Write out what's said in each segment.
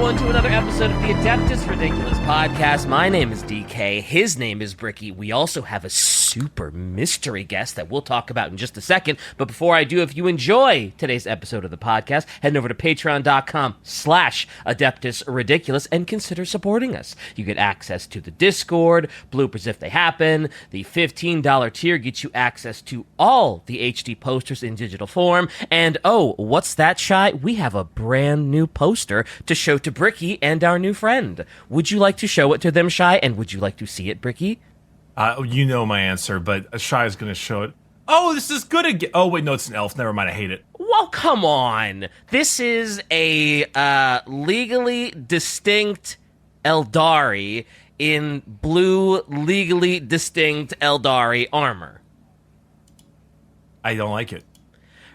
everyone, to another episode of the Adeptus Ridiculous podcast. My name is DK. His name is Bricky. We also have a super mystery guest that we'll talk about in just a second. But before I do, if you enjoy today's episode of the podcast, head over to patreon.com/Adeptus Ridiculous and consider supporting us. You get access to the Discord, bloopers if they happen. The $15 tier gets you access to all the HD posters in digital form. And oh, what's that, Shy? We have a brand new poster to show to Bricky and our new friend. Would you like to show it to them, Shy? And would you like to see it, Bricky? You know my answer, but Shy is going to show it. Oh, this is good again. Oh, wait, no, it's an elf. Never mind, I hate it. Well, come on. This is a legally distinct Eldari in blue, legally distinct Eldari armor. I don't like it.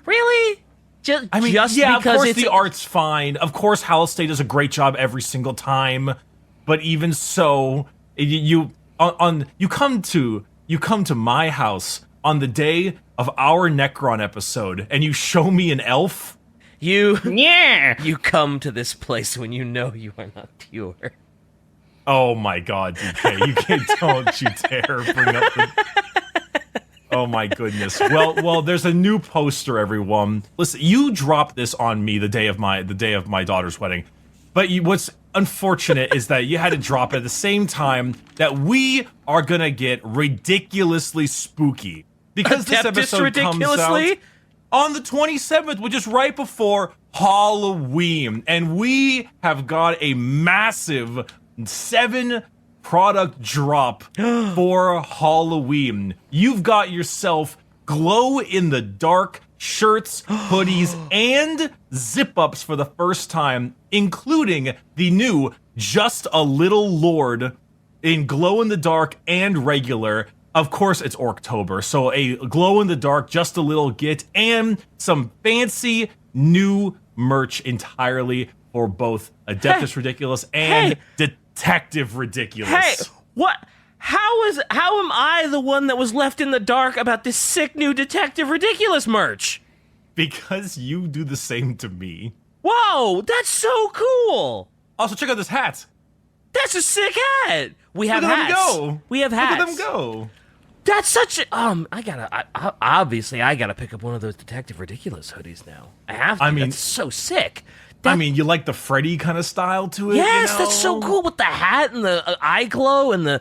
Really? Just because of course the art's fine. Of course Hal State does a great job every single time. But even so, you come to my house on the day of our Necron episode and you show me an elf? You come to this place when you know you are not pure. Oh my god, DK, you can't, don't you dare bring up the... Oh my goodness. Well, there's a new poster, everyone. Listen, you dropped this on me the day of my daughter's wedding. But what's unfortunate is that you had to drop it at the same time that we are gonna get ridiculously spooky. Because this episode comes out on the 27th, which is right before Halloween. And we have got a massive 7-product drop for Halloween. You've got yourself glow-in-the-dark shirts, hoodies, and zip-ups for the first time, including the new Just a Little Lord in glow-in-the-dark and regular. Of course, it's Orktober, so a glow-in-the-dark, just a little get, and some fancy new merch entirely for both Adeptus Ridiculous and Detective Ridiculous. Hey, what? How am I the one that was left in the dark about this sick new Detective Ridiculous merch? Because you do the same to me. Whoa, that's so cool! Also, check out this hat. That's a sick hat. We have Look at hats. them go. We have hats. Look at them go. That's such a I gotta pick up one of those Detective Ridiculous hoodies now. I have to. That's so sick. You like the Freddy kind of style to it? Yes, you know? that's so cool with the hat and the eye glow and the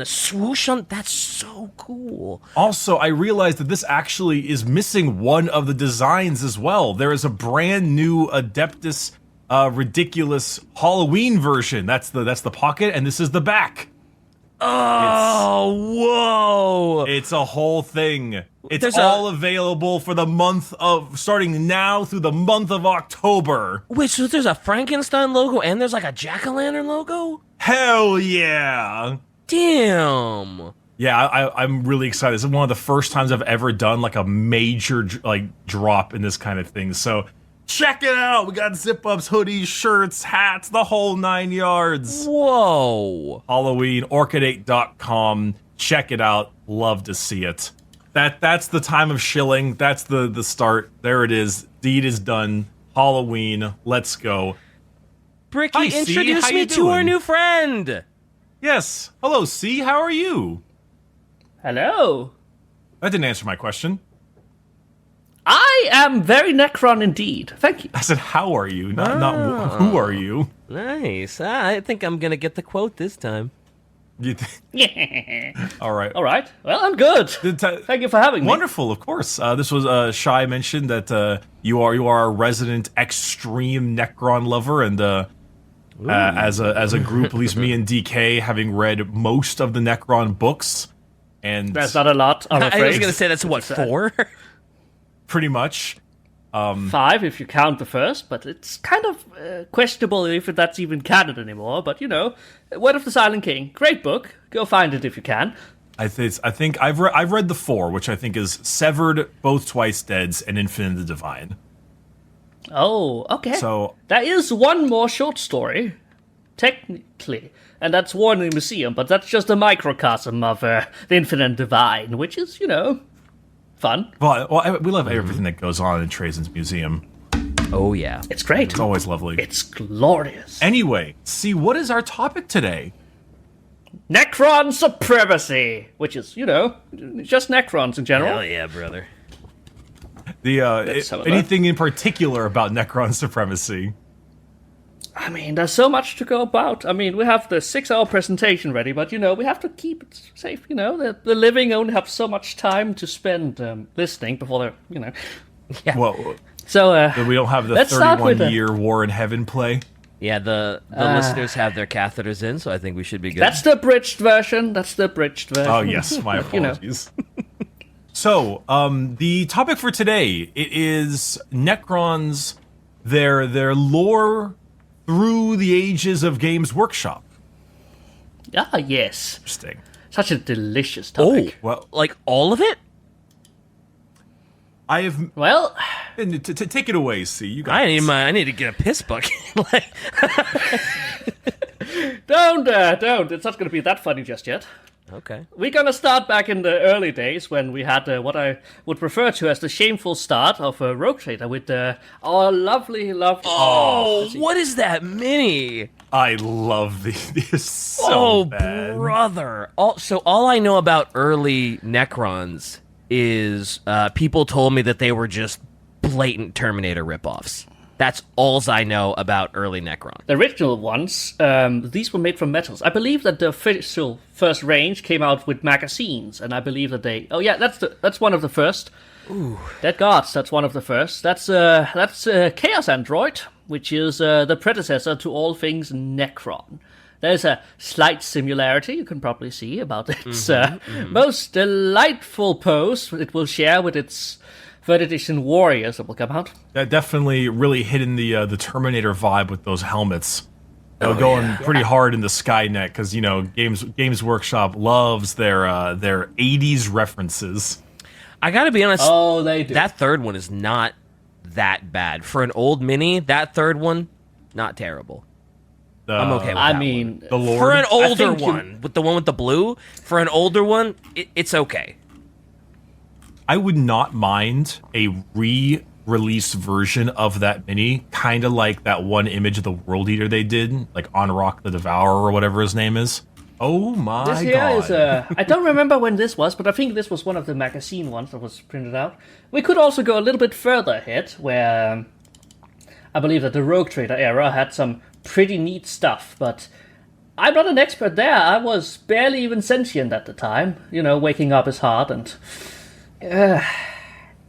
swoosh on. That's so cool. Also, I realized that this actually is missing one of the designs as well. There is a brand new Adeptus Ridiculous Halloween version. That's the pocket, and this is the back. Oh, whoa! It's a whole thing. It's all available for the month of, starting now through the month of October. Wait, so there's a Frankenstein logo and there's like a jack-o'-lantern logo? Hell yeah! Damn! Yeah, I'm really excited. This is one of the first times I've ever done like a major drop in this kind of thing. So check it out. We got zip-ups, hoodies, shirts, hats, the whole 9 yards. Whoa! Halloween, orchidate.com. Check it out. Love to see it. That's the time of shilling. That's the start. There it is. Deed is done. Halloween. Let's go. Bricky, Hi, introduce me to our new friend. Yes. Hello, C. How are you? Hello. That didn't answer my question. I am very Necron indeed. Thank you. I said, how are you? Not who are you? Nice. I think I'm gonna get the quote this time. Yeah. All right. All right. Well, I'm good. Thank you for having me. Wonderful, of course. This was Shy mentioned that you are a resident extreme Necron lover, and as a group, at least me and DK, having read most of the Necron books, and that's not a lot. I'm afraid. I was gonna say that's what, 4? Pretty much. 5 if you count the first, but it's kind of questionable if that's even canon anymore. But you know, Word of the Silent King, great book. Go find it if you can. I think I've read the 4, which I think is Severed, Both Twice Deads, and Infinite the Divine. Oh, okay. So there is one more short story, technically, and that's War in the Museum, but that's just a microcosm of the Infinite Divine, which is, fun. Well, we love everything that goes on in Trajan's Museum. Oh, yeah. It's great. It's always lovely. It's glorious. Anyway, see, what is our topic today? Necron supremacy, which is, just Necrons in general. Hell yeah, brother. Anything in particular about Necron supremacy? I mean, there's so much to go about. I mean, we have the 6-hour presentation ready, but, we have to keep it safe, The living only have so much time to spend listening before they're, Yeah. Well, So, we don't have the 31-year War in Heaven play? Yeah, the listeners have their catheters in, so I think we should be good. That's the abridged version. Oh, yes, my apologies. So, the topic for today, it is Necrons, their lore through the ages of Games Workshop. Ah, yes. Interesting. Such a delicious topic. Well, like all of it? I have... Well... Take it away, C. You got I need to get a piss bucket. Don't. It's not going to be that funny just yet. Okay. We're going to start back in the early days when we had what I would refer to as the shameful start of Rogue Trader with our lovely... Oh, what is that mini? I love these. They're so bad. Brother. All I know about early Necrons is people told me that they were just blatant Terminator ripoffs. That's all I know about early Necron. The original ones, these were made from metals. I believe that the official first range came out with magazines, and I believe that they... Oh yeah, that's one of the first. Ooh. Dead Gods, that's one of the first. That's Chaos Android, which is the predecessor to all things Necron. There's a slight similarity you can probably see about its most delightful pose it will share with its 3rd edition warriors that will come out. That definitely really hit in the Terminator vibe with those helmets. They're going pretty hard in the Skynet because Games Workshop loves their 80s references. I gotta be honest. Oh, they do. That third one is not that bad for an old mini. That third one, not terrible. I'm okay with that one. The Lord. For an older one, with the one with the blue, for an older one, it's okay. I would not mind a re-release version of that mini, kind of like that one image of the World Eater they did, like on Rock the Devourer or whatever his name is. Oh my god. This here is, I don't remember when this was, but I think this was one of the magazine ones that was printed out. We could also go a little bit further ahead, where I believe that the Rogue Trader era had some pretty neat stuff, but I'm not an expert there. I was barely even sentient at the time, waking up is hard and...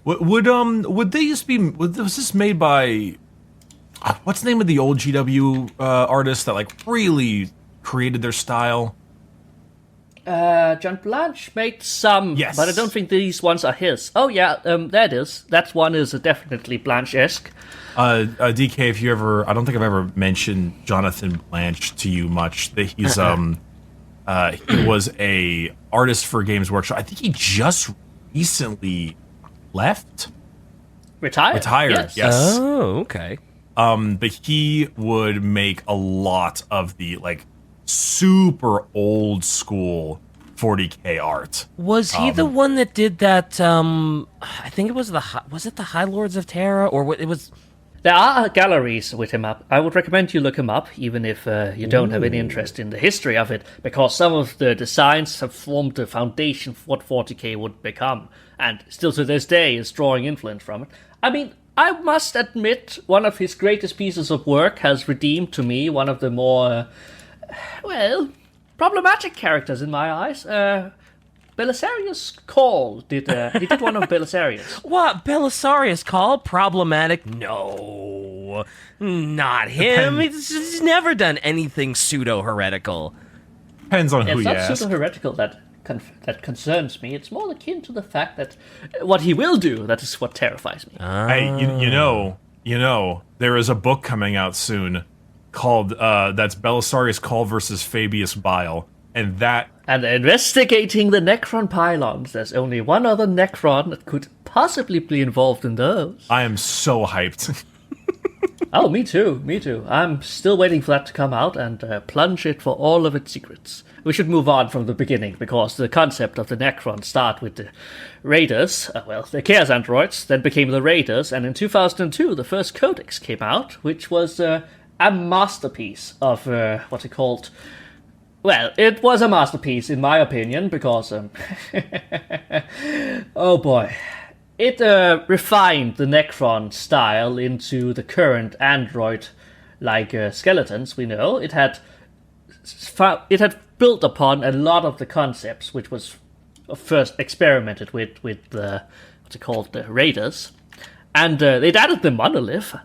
Would these be? Was this made by? What's the name of the old GW artist that really created their style? John Blanche made some, yes, but I don't think these ones are his. Oh yeah, there it is. That one is definitely Blanche-esque. DK, if you ever, I don't think I've ever mentioned Jonathan Blanche to you much. That he's he was a artist for Games Workshop. I think he just recently left. Retired. Yes. Oh, okay. But he would make a lot of the super old school 40K art. Was he the one that did that? I think it was the High Lords of Terra, or what it was. There are galleries with him up. I would recommend you look him up, even if you don't have any interest in the history of it, because some of the designs have formed the foundation for what 40K would become, and still to this day is drawing influence from it. I mean, I must admit, one of his greatest pieces of work has redeemed to me one of the more, problematic characters in my eyes. Belisarius Call he did one of Belisarius. What? Belisarius Call? Problematic? No. Not him. He's never done anything pseudo-heretical. Depends on who you ask. It's not pseudo-heretical that concerns me. It's more akin to the fact that what he will do, that is what terrifies me. Hey, you know, there is a book coming out soon called, that's Belisarius Call versus Fabius Bile. And investigating the Necron pylons, there's only one other Necron that could possibly be involved in those. I am so hyped. Oh, me too, me too. I'm still waiting for that to come out and plunge it for all of its secrets. We should move on from the beginning, because the concept of the Necrons start with the Raiders, the Chaos Androids, then became the Raiders, and in 2002 the first Codex came out, which was a masterpiece of what it called... Well, it was a masterpiece in my opinion, because... oh boy... It refined the Necron style into the current android-like skeletons we know. It had built upon a lot of the concepts which was first experimented with the what's it called, the Raiders, and they'd added the monolith,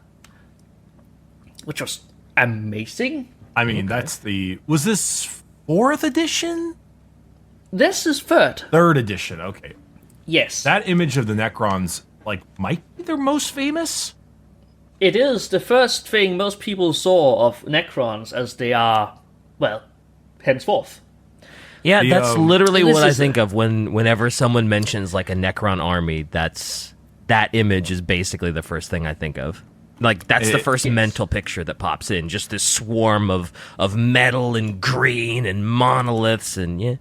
which was amazing. I mean, that's was this 4th edition? This is 3rd. 3rd edition. Okay. Yes. That image of the Necrons, might be their most famous? It is the first thing most people saw of Necrons as they are, henceforth. Yeah, that's literally what I think of whenever someone mentions a Necron army. That image is basically the first thing I think of. That's the first mental picture that pops in. Just this swarm of metal and green and monoliths and yeah.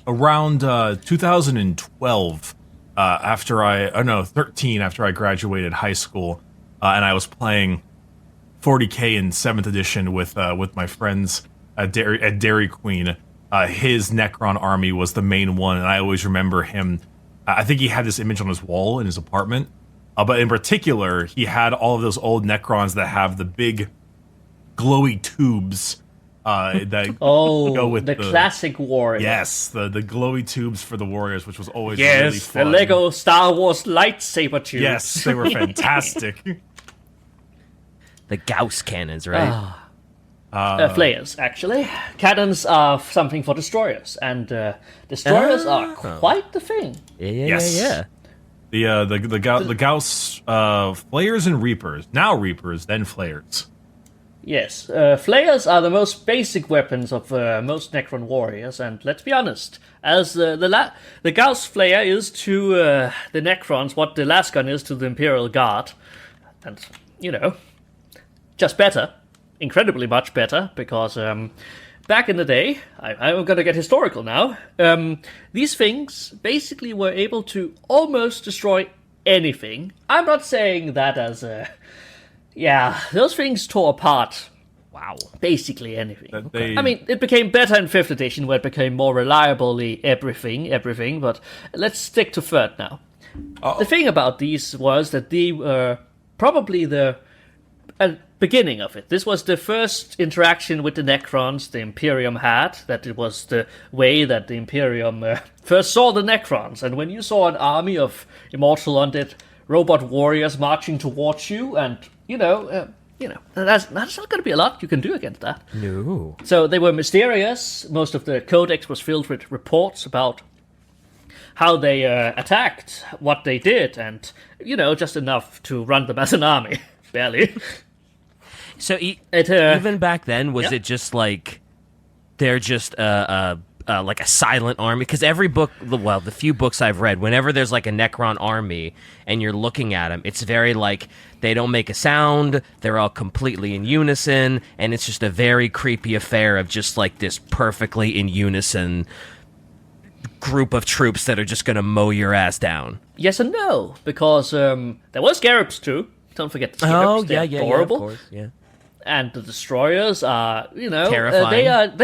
Around 2012, 13, after I graduated high school, and I was playing 40K in 7th edition with my friends at Dairy Queen. His Necron army was the main one, and I always remember him. I think he had this image on his wall in his apartment, but in particular, he had all of those old Necrons that have the big glowy tubes. That go with the classic warrior. Yes, the glowy tubes for the warriors, which was always really fun. The Lego Star Wars lightsaber tubes. Yes, they were fantastic. The Gauss cannons, right? Flayers, actually. Cannons are something for destroyers, and destroyers are quite the thing. Yeah. The Gauss flayers and reapers. Now reapers, then flayers. Yes, flayers are the most basic weapons of most Necron warriors, and let's be honest, as the Gauss Flayer is to the Necrons what the Lasgun is to the Imperial Guard, and, just better, incredibly much better, because back in the day, I'm going to get historical now, these things basically were able to almost destroy anything. I'm not saying that as a... Yeah, those things tore apart. Wow. Basically anything. I mean, it became better in 5th edition, where it became more reliably everything, but let's stick to 3rd now. The thing about these was that they were probably the beginning of it. This was the first interaction with the Necrons the Imperium had, that it was the way that the Imperium first saw the Necrons, and when you saw an army of immortal undead robot warriors marching towards you, and that's not going to be a lot you can do against that. No. So they were mysterious. Most of the codex was filled with reports about how they attacked, what they did, and just enough to run them as an army, barely. So even back then, was it just they're just like a silent army? Because every book, the few books I've read, whenever there's a Necron army and you're looking at them, it's very they don't make a sound, they're all completely in unison, and it's just a very creepy affair of just this perfectly in unison group of troops that are just going to mow your ass down. Yes and no, because there was Scarabs too. Don't forget the Scarabs. They're adorable. Of course, yeah. And the destroyers are, terrifying.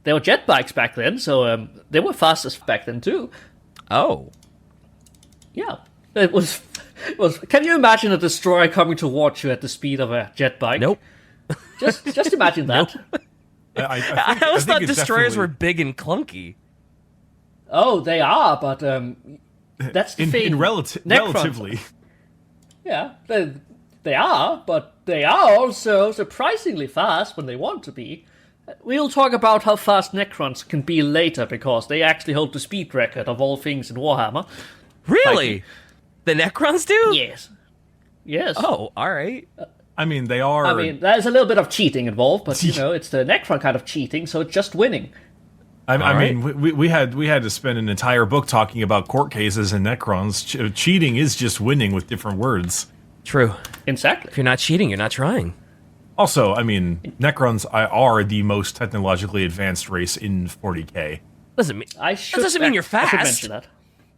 They were jet bikes back then, so they were fastest back then too. Oh. Yeah. It was. Can you imagine a destroyer coming towards you at the speed of a jet bike? Nope. Just imagine that. I always thought destroyers were big and clunky. Oh, they are, but that's the thing. Relatively. Yeah, they are, but they are also surprisingly fast when they want to be. We'll talk about how fast Necrons can be later, because they actually hold the speed record of all things in Warhammer. Really? The Necrons do? Yes. Oh, all right. I mean, they are... I mean, there's a little bit of cheating involved, but, it's the Necron kind of cheating, so it's just winning. I mean, we had to spend an entire book talking about court cases and Necrons. Cheating is just winning with different words. True. Exactly. If you're not cheating, you're not trying. Also, I mean, Necrons are the most technologically advanced race in 40k. Doesn't mean that doesn't mean you're I should fast. mention that.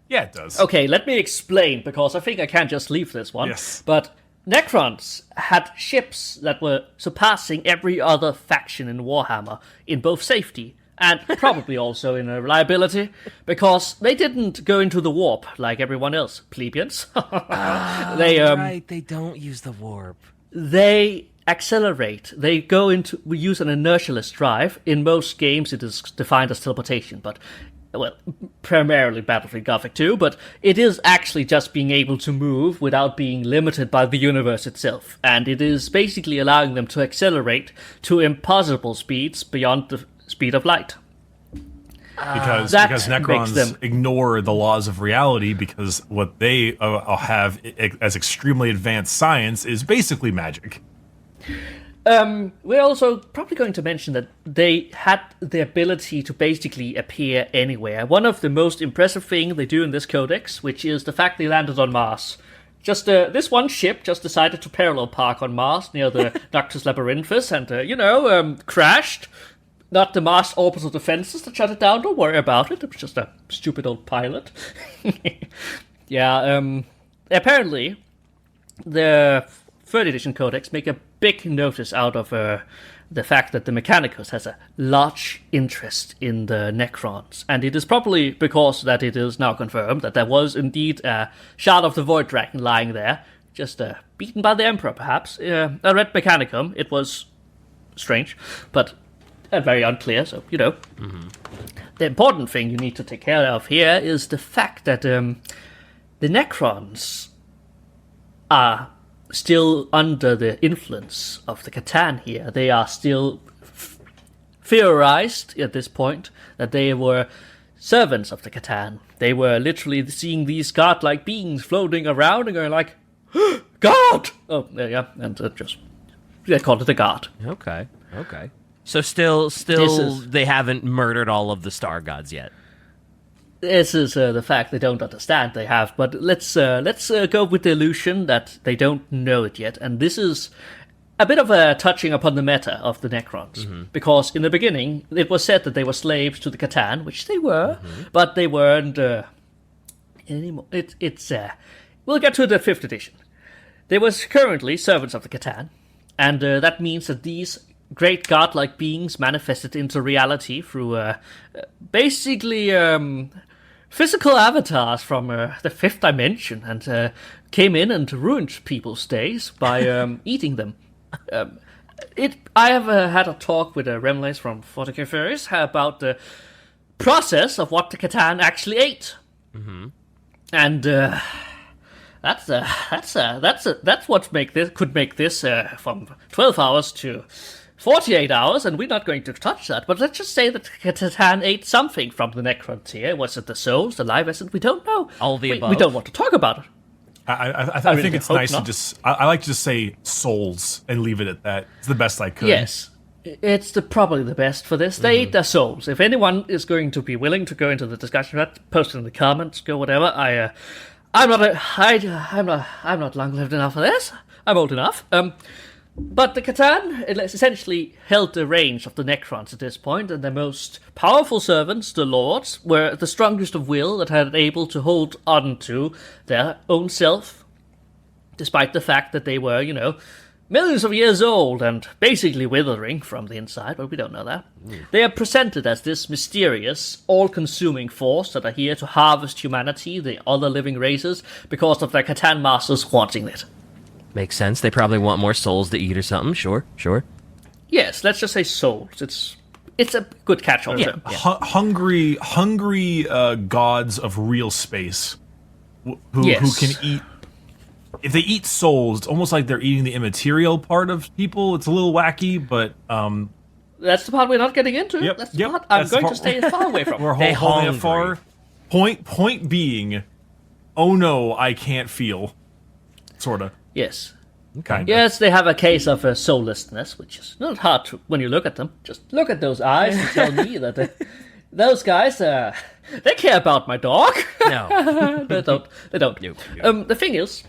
Yeah, it does. Okay, let me explain, because I think I can't just leave this one. Yes. But Necrons had ships that were surpassing every other faction in Warhammer in both safety and probably also in reliability, because they didn't go into the warp like everyone else, plebeians. Right, they don't use the warp. They accelerate. We use an inertialess drive. In most games, it is defined as teleportation, but well, primarily Battlefield Gothic 2, but it is actually just being able to move without being limited by the universe itself, and it is basically allowing them to accelerate to impossible speeds beyond the speed of light. Because That Necrons makes them- ignore the laws of reality, because what they have as extremely advanced science is basically magic. We're also probably going to mention that they had the ability to basically appear anywhere. One of the most impressive things they do in this codex, which is the fact they landed on Mars. Just this one ship just decided to parallel park on Mars near the Noctis Labyrinthus and, crashed. Not the Mars orbital defenses that shut it down. Don't worry about it. It was just a stupid old pilot. Apparently, the 3rd edition codex make a big notice out of the fact that the Mechanicus has a large interest in the Necrons, and it is probably because that it is now confirmed that there was indeed a shard of the Void Dragon lying there, just beaten by the Emperor, perhaps. I read Mechanicum. It was strange, but very unclear, so, The important thing you need to take care of here is the fact that the Necrons are still under the influence of the Catan here. They are still theorized at this point that they were servants of the Catan. They were literally seeing these godlike beings floating around and going like, God! Oh, yeah, and they called it a god. Okay. So still, they haven't murdered all of the star gods yet. This is the fact they don't understand they have, but let's go with the illusion that they don't know it yet, and this is a bit of a touching upon the meta of the Necrons, because in the beginning it was said that they were slaves to the Catan, which they were, but they weren't anymore. We'll get to the 5th edition. They were currently servants of the Catan, and that means that these great godlike beings manifested into reality through basically physical avatars from the 5th dimension, and came in and ruined people's days by eating them. I have had a talk with Remlace from 40k Fairies about the process of what the Catan actually ate, and that's what could make this from 12 hours to 48 hours, and we're not going to touch that. But let's just say that Catan ate something from the Necrontyr. Was it the souls, the live essence? We don't know. All the above. We don't want to talk about it. I really think it's hope nice not. to just... I like to just say souls and leave it at that. It's the best I could. Yes. It's probably the best for this. They ate their souls. If anyone is going to be willing to go into the discussion thread, post it in the comments, go whatever. I'm not long lived enough for this. I'm old enough. But the Catan essentially held the reins of the Necrons at this point, and their most powerful servants, the Lords, were the strongest of will that had able to hold on to their own self, despite the fact that they were, millions of years old and basically withering from the inside, but we don't know that. They are presented as this mysterious, all-consuming force that are here to harvest humanity, the other living races, because of their Catan masters wanting it. Makes sense. They probably want more souls to eat or something. Sure. Yes, let's just say souls. It's a good catch-all term. Hungry gods of real space who can eat. If they eat souls, it's almost like they're eating the immaterial part of people. It's a little wacky, but that's the part we're not getting into. Yep, That's the yep, part I'm that's the going part- to stay as far away from. we're They holding it hungry. far. Point being, oh no, I can't feel. Sorta. Yes. Kind of. Yes, they have a case of soullessness, which is not hard to, when you look at them. Just look at those eyes and tell me that those guys, they care about my dog. No. They don't. Nope. The thing is,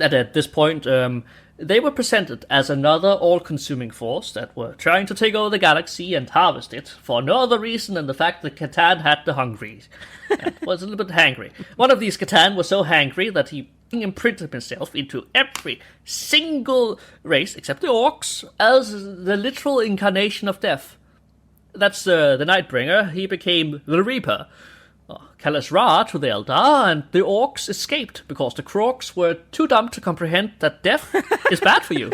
that at this point, they were presented as another all-consuming force that were trying to take over the galaxy and harvest it for no other reason than the fact that Catan had the hungry and was a little bit hangry. One of these Catan was so hangry that he imprinted himself into every single race except the orcs as the literal incarnation of death. That's the Nightbringer. He became the Reaper. Kalas Ra to the Eldar, and the orcs escaped because the Krogs were too dumb to comprehend that death is bad for you.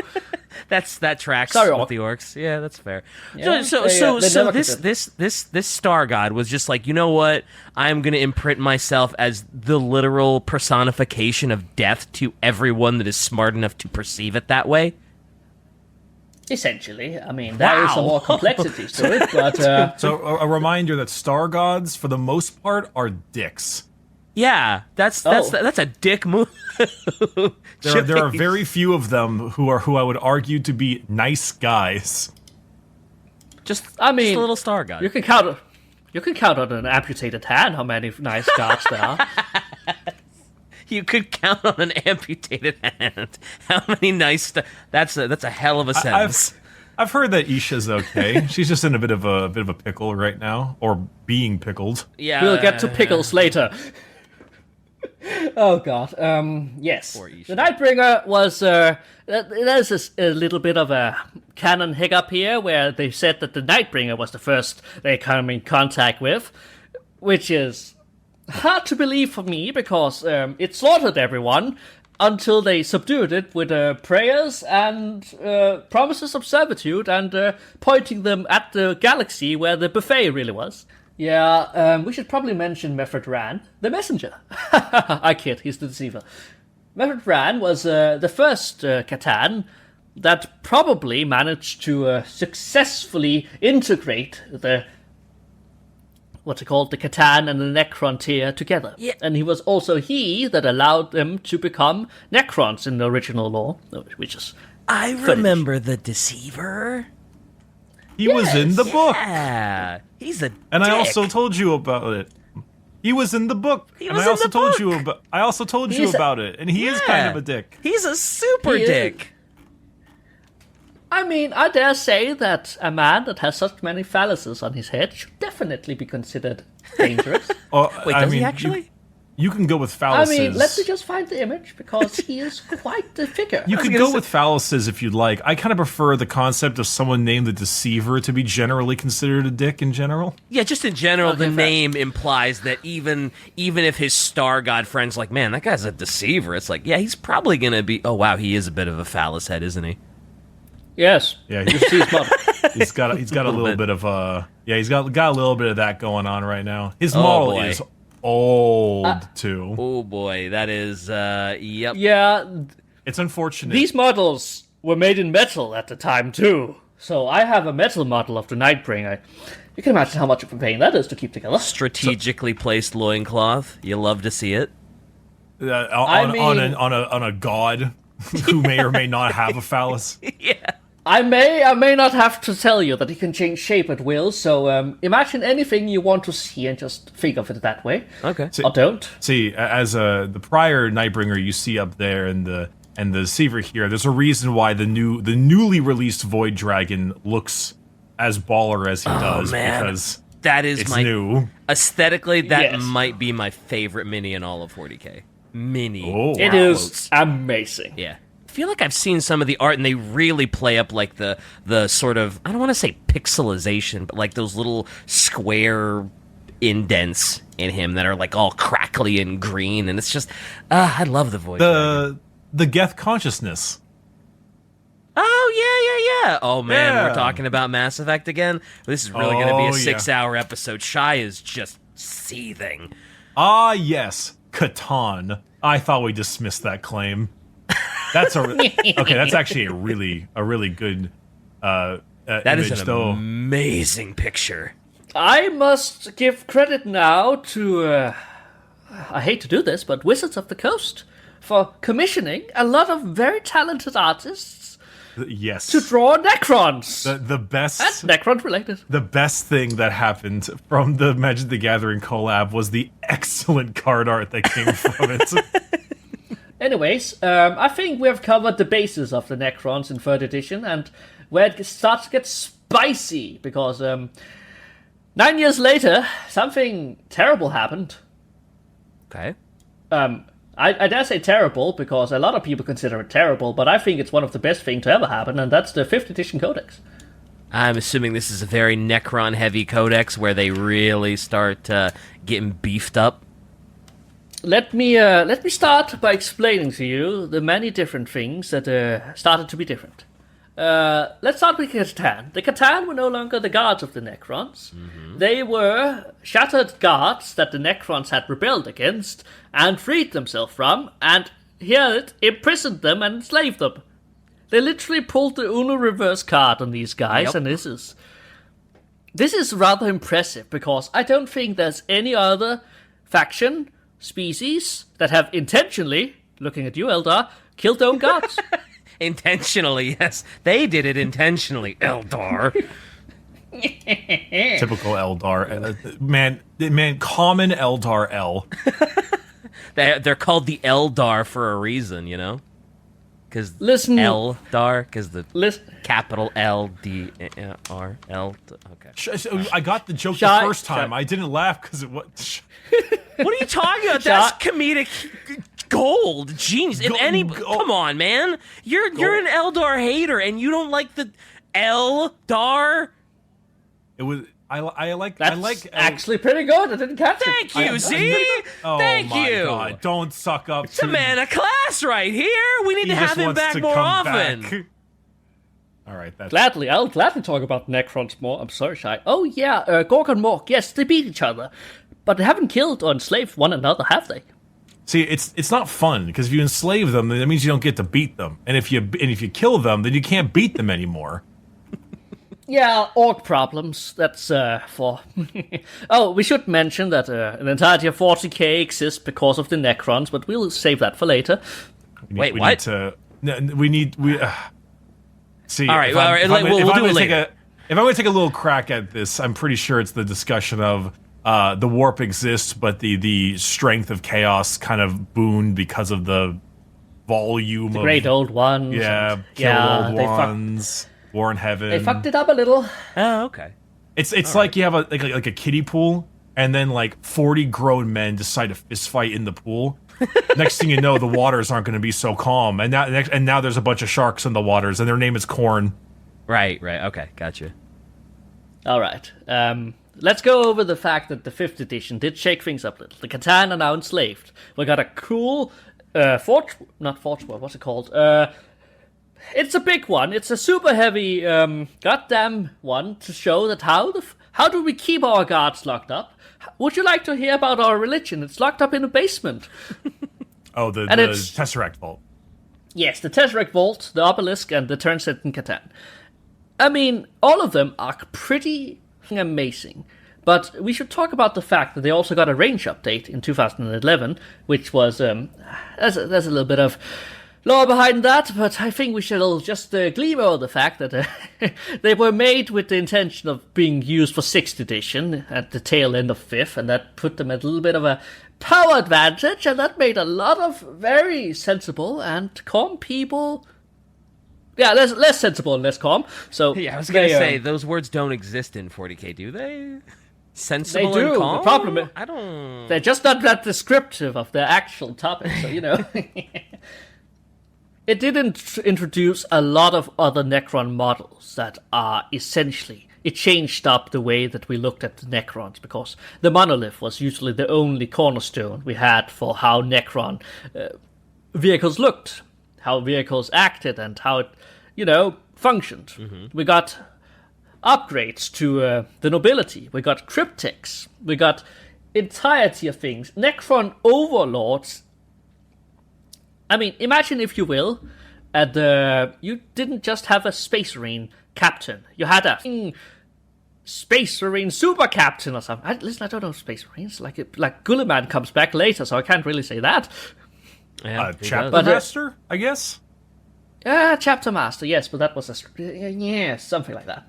That tracks Sorry, with the orcs. Yeah, that's fair. Yeah, So this star god was just like, you know what? I'm gonna imprint myself as the literal personification of death to everyone that is smart enough to perceive it that way. Essentially, I mean, there is some more complexities to it, but... So a reminder that star gods, for the most part, are dicks. Yeah, that's a dick move. There are very few of them who I would argue to be nice guys. Just I mean, just a little star god. You can count on an amputated hand how many nice gods there are. You could count on an amputated hand. How many nice that's a hell of a sentence. I've heard that Isha's okay. She's just in a bit of a pickle right now, or being pickled. Yeah, We'll get to pickles later. Oh god. Yes. The Nightbringer was there's a little bit of a canon hiccup here where they said that the Nightbringer was the first they come in contact with, which is hard to believe for me because it slaughtered everyone until they subdued it with prayers and promises of servitude and pointing them at the galaxy where the buffet really was. Yeah, we should probably mention Meffred Ran, the messenger. I kid, he's the deceiver. Meffred Ran was the first Catan that probably managed to successfully integrate the what's it called, the Catan and the Necrontyr together. Yeah. And he was also he that allowed them to become Necrons in the original lore, which is I remember the Deceiver. He was in the book. Yeah, he's a And dick. I also told you about it. He was in the book. He And was I in also the told book. you about I also told you He's a- about it. And he is kind of a dick. He's a super He is. dick. I mean, I dare say that a man that has such many phalluses on his head should definitely be considered dangerous. Oh, Wait, I does he mean, actually? You can go with I phalluses. mean, let me just find the image, because he is quite the figure. You could gonna go say- with phalluses if you'd like. I kind of prefer the concept of someone named the Deceiver to be generally considered a dick in general. Yeah, just in general, Okay, the fair. name implies that even if his star god friend's like, man, that guy's a deceiver, it's like, yeah, he's probably gonna be. Oh wow, he is a bit of a phallus head, isn't he? Yes. Yeah, You see his model. he's got a little bit of he's got a little bit of that going on right now. His Oh, model boy. is old too. Oh boy, that is yep. Yeah, It's unfortunate. these models were made in metal at the time, too. So I have a metal model of the Nightbringer. You can imagine how much of a pain that is to keep together. Strategically placed loincloth. You love to see it. on a god who may or may not have a phallus. Yeah. I may not have to tell you that he can change shape at will, so imagine anything you want to see and just think of it that way. Okay. Or don't. See, as the prior Nightbringer you see up there and the Deceiver here, there's a reason why the newly released Void Dragon looks as baller as he does, man. because That is it's my new. aesthetically. That Yes. might be my favorite mini in all of 40k. Mini. Oh, It wow. is amazing. Yeah. I feel like I've seen some of the art and they really play up like the sort of, I don't want to say pixelization, but like those little square indents in him that are like all crackly and green, and it's just I love the voice. The Geth consciousness. Oh yeah. Oh man, Yeah. we're talking about Mass Effect again. This is really going to be Oh, a yeah. 6-hour episode. Shy is just seething. Ah, yes, Catan. I thought we dismissed that claim. That's okay. That's actually a really good That image, is an though. amazing picture. I must give credit now to, I hate to do this, but Wizards of the Coast for commissioning a lot of very talented artists Yes, to draw Necrons. the best. And Necron related. The best thing that happened from the Magic the Gathering collab was the excellent card art that came from it. Anyways, I think we have covered the basis of the Necrons in 3rd edition, and where it starts to get spicy, because 9 years later, something terrible happened. Okay. I dare say terrible, because a lot of people consider it terrible, but I think it's one of the best things to ever happen, and that's the 5th edition Codex. I'm assuming this is a very Necron-heavy codex where they really start getting beefed up. Let me start by explaining to you the many different things that started to be different. Let's start with Catan. The Catan were no longer the guards of the Necrons. Mm-hmm. They were shattered guards that the Necrons had rebelled against and freed themselves from, and here it imprisoned them and enslaved them. They literally pulled the Uno reverse card on these guys, and this is rather impressive, because I don't think there's any other faction, species, that have intentionally, looking at you, Eldar, killed their own guards. Intentionally, yes. They did it intentionally, Eldar. Typical Eldar. Man, common Eldar L. They're called the Eldar for a reason, you know? Because Eldar, because the capital L-D-R, L. Okay. I got the joke the first time. I didn't laugh because it was... What are you talking about? That's comedic gold, genius. Come on, man. You're an Eldar hater, and you don't like the Eldar. It was. I like. Actually pretty good. I didn't catch it. Thank you. See? Thank you. God, don't suck up. It's a man of class right here. We need to have him back more often. Back. All right, that's... I'll gladly talk about Necrons more. I'm sorry, Shy. Oh yeah, Gorg and Morg. Yes, they beat each other, but they haven't killed or enslaved one another, have they? See, it's not fun, because if you enslave them, then that means you don't get to beat them, and if you kill them, then you can't beat them anymore. Yeah, orc problems. That's for... Oh, we should mention that an entirety of 40k exists because of the Necrons, but we'll save that for later. What? See, all right, we'll do it later. If I'm going to take a little crack at this, I'm pretty sure it's the discussion of the warp exists, but the strength of chaos kind of booned because of the volume the of... great old ones. Yeah, old ones. War in heaven. They fucked it up a little. Oh, okay. It's like you have a kiddie pool, and then like 40 grown men decide to fist fight in the pool. Next thing you know, the waters aren't going to be so calm, and now there's a bunch of sharks in the waters, and their name is Corn. Right. Okay, gotcha. All right. Let's go over the fact that the 5th edition did shake things up a little. The Catan are now enslaved. We got a cool what's it called? It's a big one. It's a super heavy goddamn one to show that how do we keep our guards locked up? Would you like to hear about our religion? It's locked up in a basement. Oh, the Tesseract Vault. Yes, the Tesseract Vault, the Obelisk, and the Turnset in Catan. I mean, all of them are pretty amazing. But we should talk about the fact that they also got a range update in 2011, which was there's a little bit of lore behind that, but I think we should just gleam over the fact that they were made with the intention of being used for 6th edition at the tail end of 5th, and that put them at a little bit of a power advantage, and that made a lot of very sensible and calm people... Yeah, less sensible and less calm. So yeah, I was going to say, those words don't exist in 40k, do they? Sensible they do. and calm? The problem is, I don't... They're just not that descriptive of their actual topic, so, you know... It did introduce a lot of other Necron models that are essentially... It changed up the way that we looked at the Necrons, because the monolith was usually the only cornerstone we had for how Necron vehicles looked, how vehicles acted, and how it, functioned. Mm-hmm. We got upgrades to the nobility. We got cryptics. We got entirety of things. Necron overlords. I mean, imagine, if you will, you didn't just have a Space Marine captain. You had a Space Marine super captain or something. Listen, I don't know Space Marines. Like Gulliman comes back later, so I can't really say that. Yeah, Chapter Master, I guess? Chapter Master, yes, but that was something like that.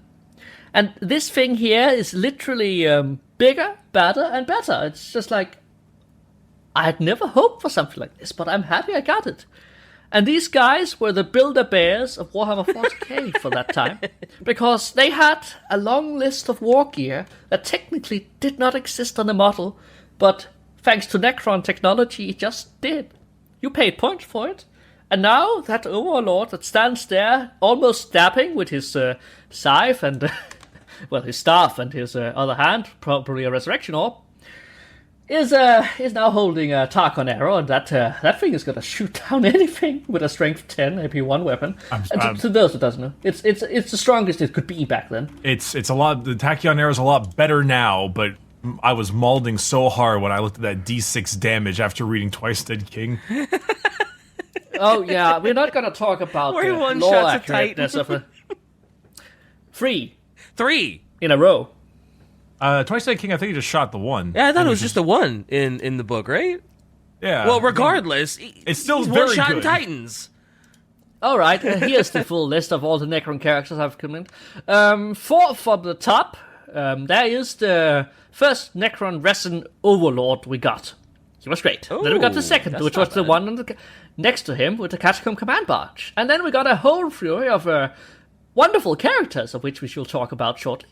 And this thing here is literally bigger, badder, and better. It's just like... I had never hoped for something like this, but I'm happy I got it. And these guys were the Build-A-Bears of Warhammer 40k for that time, because they had a long list of war gear that technically did not exist on the model, but thanks to Necron technology, it just did. You paid points for it, and now that Overlord that stands there, almost stabbing with his scythe and, his staff and his other hand, probably a resurrection orb, is now holding a Tarkon arrow, and that thing is gonna shoot down anything with a strength 10 AP1 weapon. To those who doesn't know, it's the strongest it could be back then. It's a lot. The Tachyon arrow is a lot better now, but I was mauling so hard when I looked at that D6 damage after reading Twice Dead King. Oh yeah, we're not gonna talk about Where the he one lore shots a accurateness of a 3 in a row. Twice Dead King, I think he just shot the one. Yeah, I thought it was just the one in the book, right? Yeah. Well, regardless, it's still he's very one-shot good. Titans. All right, here's the full list of all the Necron characters I've commented. Four from the top. There is the first Necron Resin Overlord we got. He was great. Then we got the second, that's which not was the bad. one next to him with the Catacomb Command Barge. And then we got a whole fury of wonderful characters, of which we shall talk about shortly.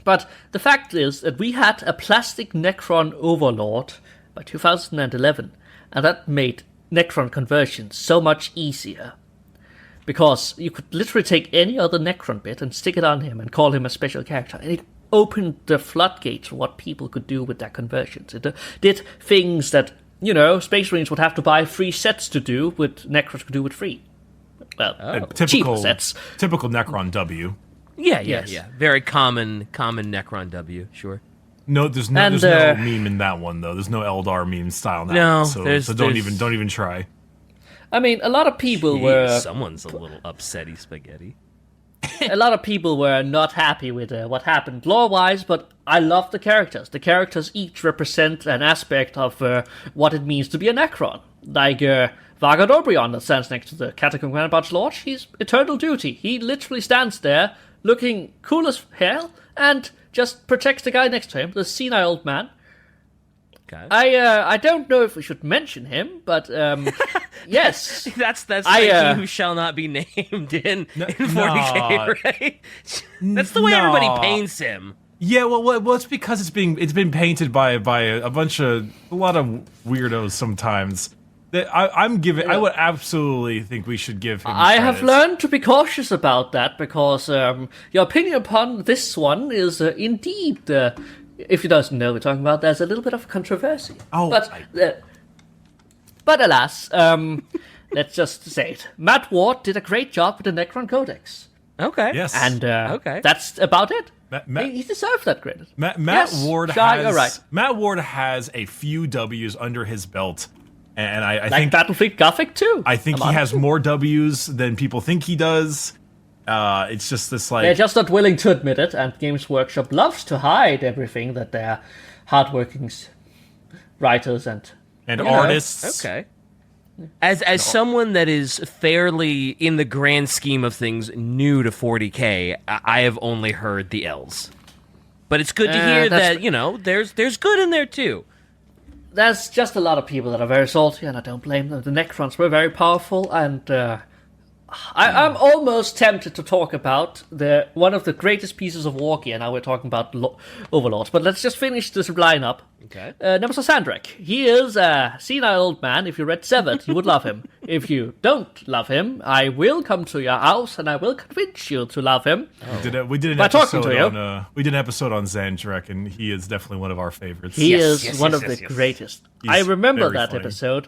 But the fact is that we had a plastic Necron Overlord by 2011, and that made Necron conversion so much easier. Because you could literally take any other Necron bit and stick it on him and call him a special character, and it opened the floodgates for what people could do with their conversions. It did things that, Space Marines would have to buy 3 sets to do, with Necrons could do with 3. Well, cheaper sets. Typical Necron W. Yeah. Very common Necron W, sure. No, there's no meme in that one though. There's no Eldar meme style now. So don't even try. I mean, a lot of people were. Someone's a little upsetty spaghetti. A lot of people were not happy with what happened lore-wise, but I love the characters. The characters each represent an aspect of what it means to be a Necron. Like Vargard Obrion that stands next to the Catacomb Command Barge Lord, he's Eternal Duty. He literally stands there, looking cool as hell, and just protects the guy next to him, the senile old man. Okay. I don't know if we should mention him, but yes, that's he who shall not be named in 40k, right? That's the way everybody paints him. Yeah, well, it's because it's been painted by a lot of weirdos sometimes. I would absolutely think we should give him I credit. have learned to be cautious about that, because your opinion upon this one is indeed, if you don't know what we're talking about, there's a little bit of controversy. Oh, but alas, let's just say it. Matt Ward did a great job with the Necron Codex. Okay. Yes. And okay. that's about it. He deserves that credit. Matt Yes, Ward Shy, you're right. Matt Ward has a few W's under his belt, and I Like think Battlefleet Gothic too. I think he has more W's than people think he does. It's just this They're just not willing to admit it, and Games Workshop loves to hide everything that their hardworking writers and artists. Okay. As someone that is fairly, in the grand scheme of things, new to 40k, I have only heard the L's. But it's good to hear that, there's good in there too. There's just a lot of people that are very salty, and I don't blame them. The Necrons were very powerful, and I'm almost tempted to talk about one of the greatest pieces of war gear. Now we're talking about Overlords, but let's just finish this lineup. Okay. Nemesis Sandrak. He is a senile old man. If you read Severed, you would love him. If you don't love him, I will come to your house and I will convince you to love him. Oh. We did an episode on Sandrak, and he is definitely one of our favorites. He is one of the greatest. He's I remember very that funny. episode.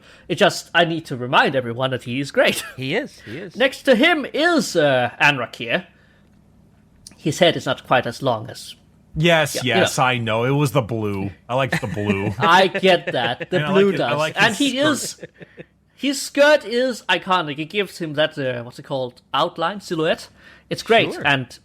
I need to remind everyone that he is great. He is. Next to him is Anrak here. His head is not quite as long as... Yes, I know. It was the blue. I liked the blue. I get that. The blue I does. like And his he is... His skirt is iconic. It gives him that, what's it called? Outline? Silhouette? It's great. Sure. And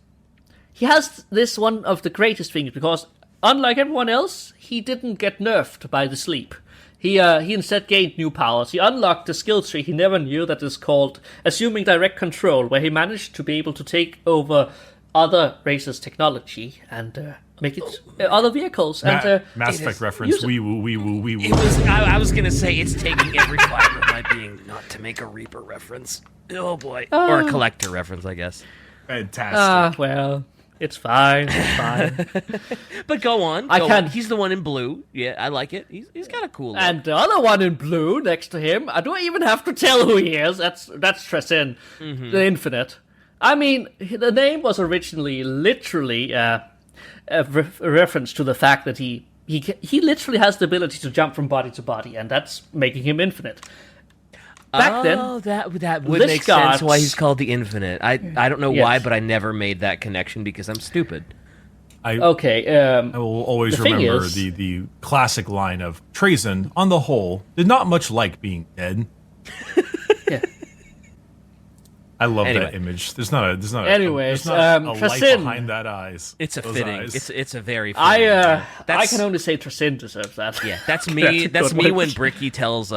he has this one of the greatest things, because unlike everyone else, he didn't get nerfed by the sleep. He instead gained new powers. He unlocked a skill tree he never knew that is called Assuming Direct Control, where he managed to be able to take over other races' technology and make it other vehicles. And Mass Effect reference. Wee woo, wee woo, wee woo. I was gonna say it's taking every fiber of my being not to make a Reaper reference. Oh boy, or a Collector reference, I guess. Fantastic. Well, it's fine. It's fine. But go on. He's the one in blue. Yeah, I like it. He's got a cool look. And the other one in blue next to him, I don't even have to tell who he is. That's Tresin, the Infinite. I mean, the name was originally literally a reference to the fact that he literally has the ability to jump from body to body, and that's making him infinite. Back then, that would make sense why he's called the Infinite. I don't know why, but I never made that connection because I'm stupid. I will always remember the classic line of Tresin, on the whole, did not much like being dead. Yeah. I love that image. There's not a light Tresin, behind that eyes. It's a fitting. Eyes. It's a very fitting. I can only say Tresin deserves that. Yeah, that's me. That's me when Bricky tells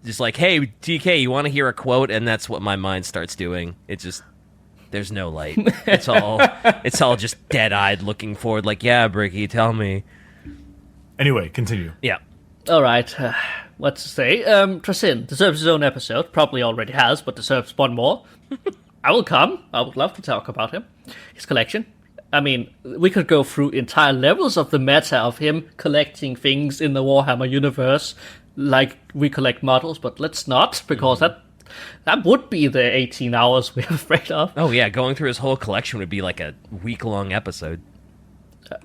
just like, "Hey, TK, you want to hear a quote?" And that's what my mind starts doing. It just there's no light. It's all just dead-eyed looking forward. Like, yeah, Bricky, tell me. Anyway, continue. Yeah. All right. What to say? Tresin deserves his own episode. Probably already has, but deserves one more. I will come. I would love to talk about him. His collection. I mean, we could go through entire levels of the meta of him collecting things in the Warhammer universe, like we collect models, but let's not, because that would be the 18 hours we're afraid of. Oh yeah, going through his whole collection would be like a week-long episode.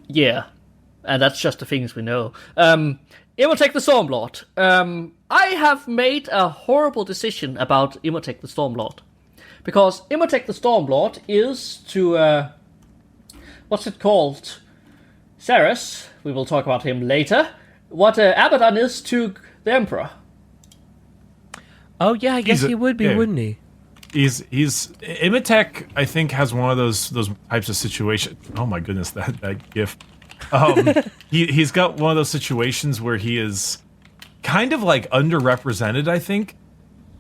Yeah, and that's just the things we know. Imhotep the Stormlord. I have made a horrible decision about Imhotep the Stormlord. Because Imhotep the Stormlord is to, what's it called? Ceres, we will talk about him later, what Abaddon is to the Emperor. Oh yeah, I guess he would be, wouldn't he? He's Imhotep, I think, has one of those types of situations. Oh my goodness, that gif. He's got one of those situations where he is kind of like underrepresented, I think,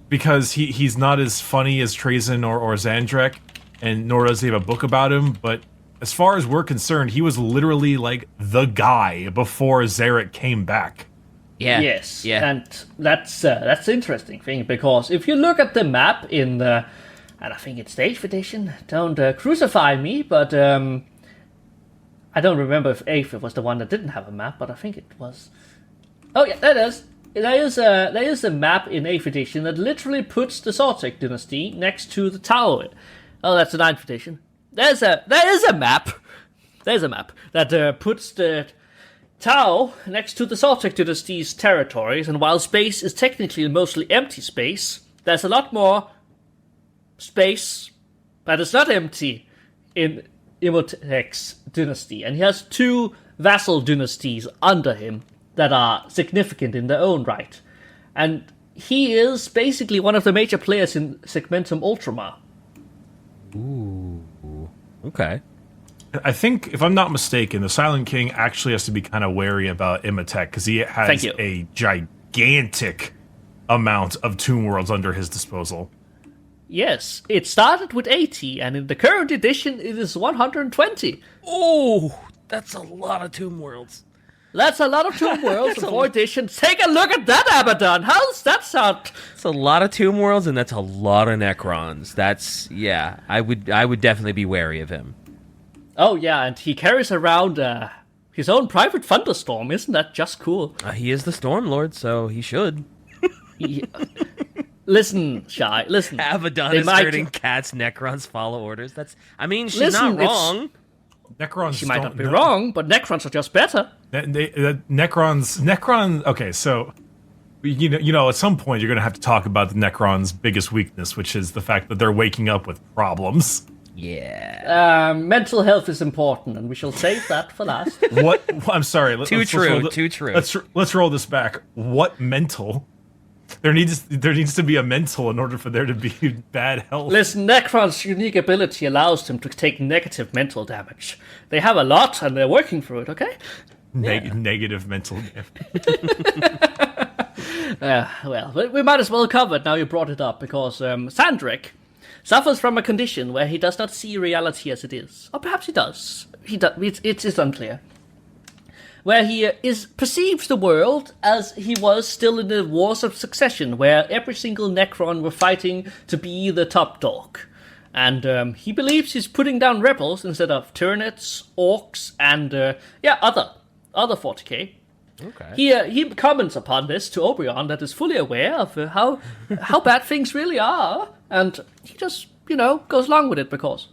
because he's not as funny as Tresin or Zandrek, and nor does he have a book about him. But as far as we're concerned, he was literally like the guy before Zarek came back. Yeah. Yes. Yeah. And that's the interesting thing, because if you look at the map in the, and I think it's the 8th edition, don't crucify me, but I don't remember if 8th was the one that didn't have a map, but I think it was. Oh yeah, that is. There is a map in 8th edition that literally puts the Sortek dynasty next to the tower. Oh, that's the 9th edition. There is a map. There's a map that puts the Tau next to the Sortek dynasty's territories, and while space is technically mostly empty space, there's a lot more space that is not empty in Imhotep's dynasty, and he has 2 vassal dynasties under him that are significant in their own right. And he is basically one of the major players in Segmentum Ultramar. Ooh. Okay. I think, if I'm not mistaken, the Silent King actually has to be kind of wary about Imhotep, because he has a gigantic amount of Tomb Worlds under his disposal. Yes, it started with 80, and in the current edition it is 120. Oh, that's a lot of Tomb Worlds. That's a lot of Tomb Worlds in 4 editions. Take a look at that, Abaddon. How's that sound? It's a lot of Tomb Worlds, and that's a lot of Necrons. That's, yeah, I would definitely be wary of him. Oh, yeah, and he carries around his own private thunderstorm. Isn't that just cool? He is the Stormlord, so he should. Listen, Shy, listen. Abaddon is hurting cats, Necrons follow orders. She's not wrong. Necrons might not be wrong, but Necrons are just better. Necron. Okay, so you know, at some point you're going to have to talk about the Necrons' biggest weakness, which is the fact that they're waking up with problems. Yeah. Mental health is important, and we shall save that for last. What? I'm sorry. Too true. Let's roll this back. What mental? There needs to be a mental in order for there to be bad health. Listen, Necron's unique ability allows them to take negative mental damage. They have a lot, and they're working through it, okay? Negative mental damage. Well, we might as well cover it now you brought it up, because Sandrick, suffers from a condition where he does not see reality as it is. Or perhaps he does. It is unclear. Where he perceives the world as he was still in the Wars of Succession, where every single Necron were fighting to be the top dog. And he believes he's putting down rebels instead of Tyranids, Orcs, and other 40k. Okay. He comments upon this to Oberon that is fully aware of how bad things really are, and he just, goes along with it because,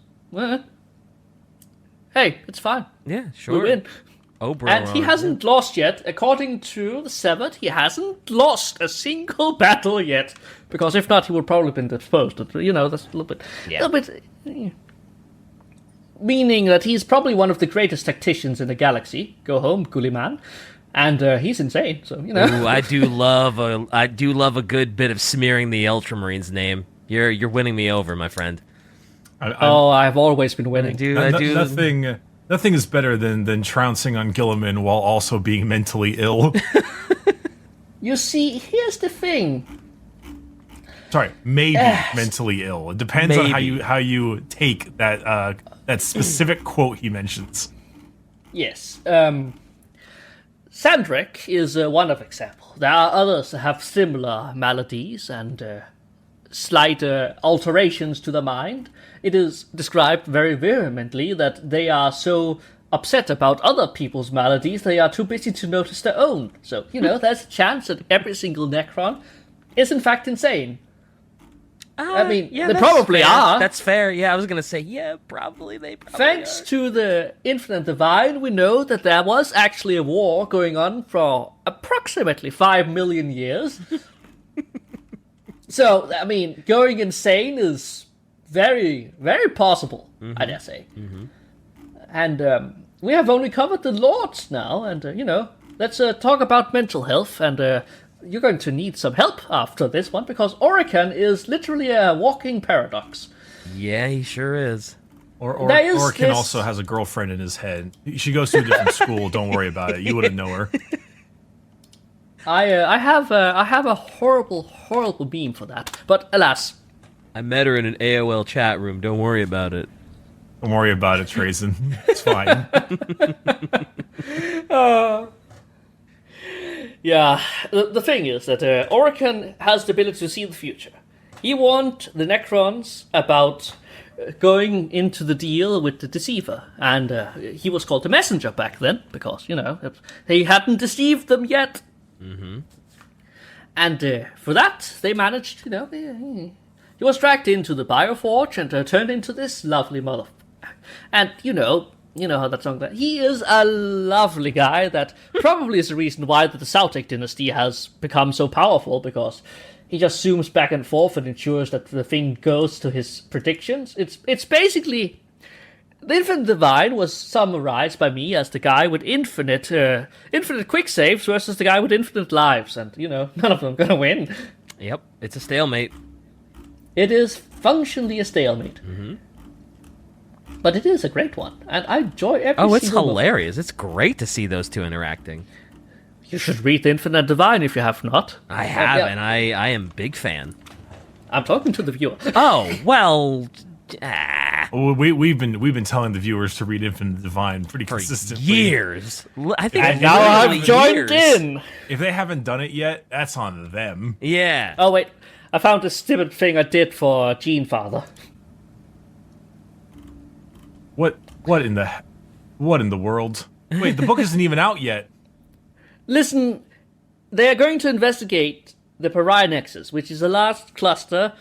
hey, it's fine. Yeah, sure. We win. Oberon. And he hasn't lost yet. According to the Severed, he hasn't lost a single battle yet. Because if not, he would probably have been disposed. That's a little bit... Meaning that he's probably one of the greatest tacticians in the galaxy. Go home, Gulliman. And he's insane, so, Ooh, I do love a good bit of smearing the Ultramarines name. You're winning me over, my friend. I've always been winning. I do. Nothing is better than trouncing on Gilliman while also being mentally ill. You see, here's the thing. Sorry, maybe mentally ill. It depends on how you take that specific quote he mentions. Yes. Sandrick is one of example. There are others that have similar maladies and slight alterations to the mind. It is described very vehemently that they are so upset about other people's maladies, they are too busy to notice their own. So, there's a chance that every single Necron is in fact insane. They probably are. That's fair. Yeah, I was going to say, probably they probably Thanks to the Infinite Divine, we know that there was actually a war going on for approximately 5 million years. So, going insane is very, very possible, I dare say. Mm-hmm. And we have only covered the Lords now, and, let's talk about mental health, and you're going to need some help after this one, because Orican is literally a walking paradox. Yeah, he sure is. Orican also has a girlfriend in his head. She goes to a different school, don't worry about it. You wouldn't know her. I have a horrible, horrible meme for that, but alas. I met her in an AOL chat room. Don't worry about it. Don't worry about it, Trazen. It's fine. Yeah, the thing is that Orican has the ability to see the future. He warned the Necrons about going into the deal with the Deceiver, and he was called the Messenger back then, because, he hadn't deceived them yet. Mm-hmm. And for that, they managed, he was dragged into the Bioforge and turned into this lovely mother. And, you know how that song goes. He is a lovely guy that probably is the reason why the Celtic dynasty has become so powerful, because he just zooms back and forth and ensures that the thing goes to his predictions. It's basically... The Infinite Divine was summarized by me as the guy with infinite quick saves versus the guy with infinite lives, and, none of them gonna win. Yep, it's a stalemate. It is functionally a stalemate. Mm-hmm. But it is a great one, and I enjoy every single it's hilarious. It's great to see those two interacting. You should read The Infinite Divine if you have not. I have, and I am a big fan. I'm talking to the viewer. Oh, well... We've been telling the viewers to read Infinite Divine pretty consistently. Years. I think and now I've joined in. If they haven't done it yet, that's on them. Yeah. Oh, wait. I found this stupid thing I did for Gene Father. What in the world? Wait, the book isn't even out yet. Listen, they are going to investigate the Pariah Nexus, which is the last cluster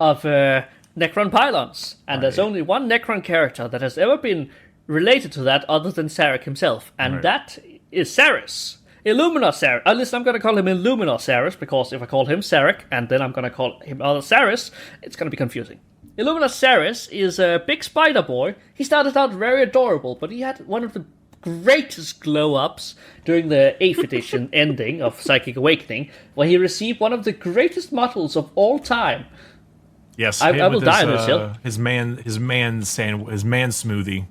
of Necron pylons. And there's only one Necron character that has ever been related to that other than Sarek himself. And that is Saris. Illuminor Saris. Listen, I'm going to call him Illuminor Saris, because if I call him Sarek, and then I'm going to call him other Saris, it's going to be confusing. Illuminor Saris is a big spider boy. He started out very adorable, but he had one of the greatest glow-ups during the 8th edition ending of Psychic Awakening, where he received one of the greatest models of all time. Yes, I will die on this hill. His man smoothie.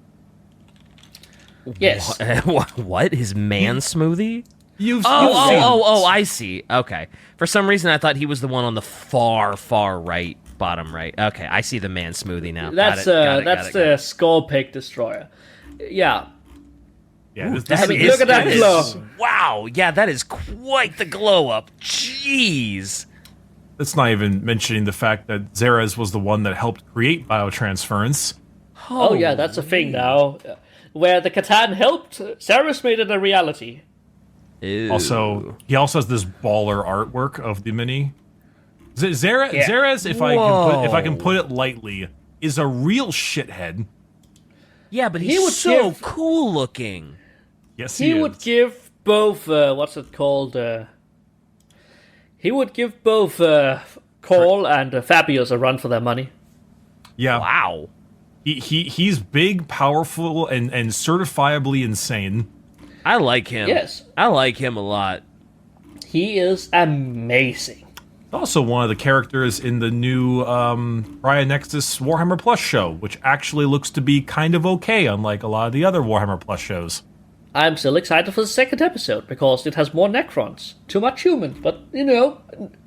Yes. What? His man smoothie? You've seen I see. Okay. For some reason, I thought he was the one on the far, far right. bottom right. Okay, I see the man smoothie now. That's the skull pig destroyer. Yeah. Yeah, Ooh, look at that glow. Wow, yeah, that is quite the glow up. Jeez. That's not even mentioning the fact that Xerez was the one that helped create biotransference. Oh yeah, that's a thing now. Where the Catan helped, Xerez made it a reality. Ew. Also, he also has this baller artwork of the mini. Xerez, if I can put it lightly, is a real shithead. Yeah, but he's so cool looking. Yes, he would give both. What's it called? He would give both Cole and Fabius a run for their money. Yeah. Wow. He's big, powerful, and certifiably insane. I like him. Yes. I like him a lot. He is amazing. Also one of the characters in the new Raya Nexus Warhammer Plus show, which actually looks to be kind of okay, unlike a lot of the other Warhammer Plus shows. I'm still excited for the second episode, because it has more Necrons. Too much human, but, a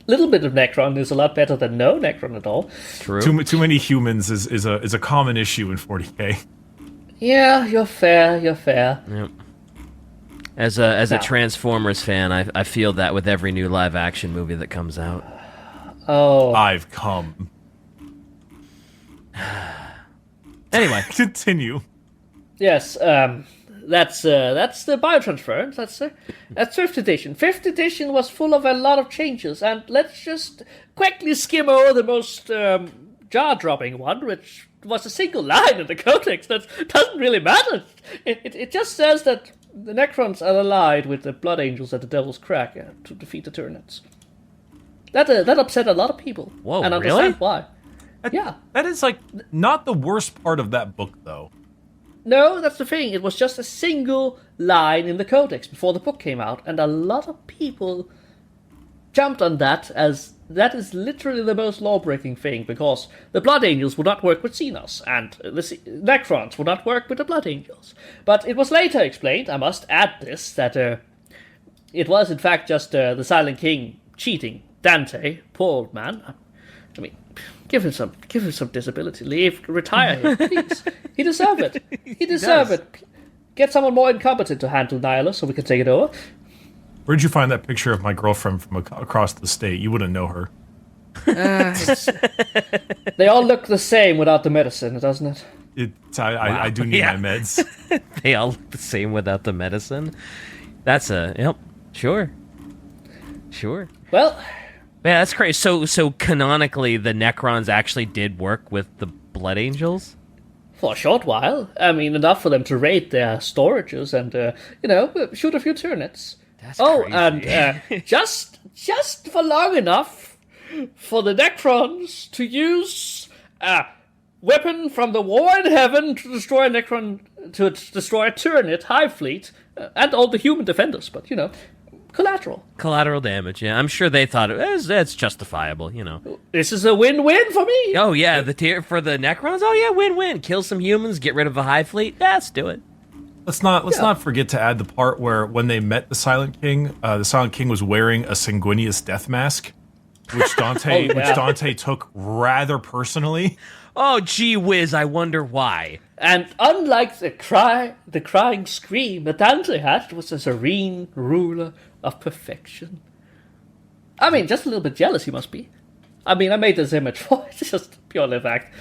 little bit of Necron is a lot better than no Necron at all. True. Too many humans is a common issue in 40k. Yeah, you're fair. Yep. As a Transformers fan, I feel that with every new live action movie that comes out. Oh. I've come. Anyway, continue. Yes, that's the biotransference. That's 5th edition. 5th edition was full of a lot of changes, and let's just quickly skim over the most jaw-dropping one, which was a single line in the codex that doesn't really matter. It just says that the Necrons are allied with the Blood Angels at the Devil's Crack to defeat the Tyranids. That upset a lot of people. Whoa, and really? understand why. Yeah. That is, not the worst part of that book, though. No, that's the thing. It was just a single line in the codex before the book came out, and a lot of people jumped on that as that is literally the most law-breaking thing, because the Blood Angels would not work with Xenos, and the Necrons would not work with the Blood Angels. But it was later explained, I must add this, that it was in fact just the Silent King cheating Dante, poor old man. I mean, give him some disability leave, retire him, please. He deserves it. He deserves it. Get someone more incompetent to handle Nihilus so we can take it over. Where'd you find that picture of my girlfriend from across the state? You wouldn't know her. They all look the same without the medicine, doesn't it? I do need my meds. They all look the same without the medicine. That's sure. Well, yeah, that's crazy. So canonically, the Necrons actually did work with the Blood Angels? for a short while. I mean, enough for them to raid their storages and, shoot a few Tyranids. That's crazy. And just for long enough for the Necrons to use a weapon from the war in heaven to destroy a Tyranid Hive fleet and all the human defenders. But, collateral. Collateral damage, yeah. I'm sure they thought that's justifiable, This is a win-win for me. Oh, yeah, for the Necrons? Oh, yeah, win-win. Kill some humans, get rid of the Hive fleet. Yeah, let's do it. Let's not forget to add the part where when they met the Silent King was wearing a sanguineous death mask, which Dante took rather personally. Oh, gee whiz, I wonder why. And unlike the crying scream that Dante had, it was a serene ruler of perfection. I mean, just a little bit jealous he must be. I mean, I made this image for it, it's just purely fact.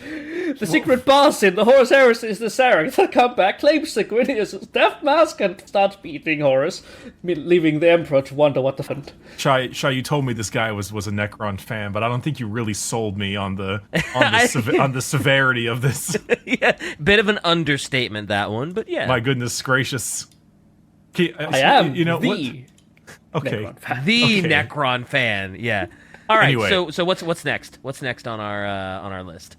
The secret boss in the Horus Heresy is the Sarek that come back, claims Sanguinius' death mask, and starts beating Horus, leaving the Emperor to wonder what the fuck. Shai, you told me this guy was a Necron fan, but I don't think you really sold me on the severity of this. Yeah, bit of an understatement, that one, but yeah. My goodness gracious. I am the Necron fan. The Necron fan, yeah. All right, anyway. so what's next? What's next on our list?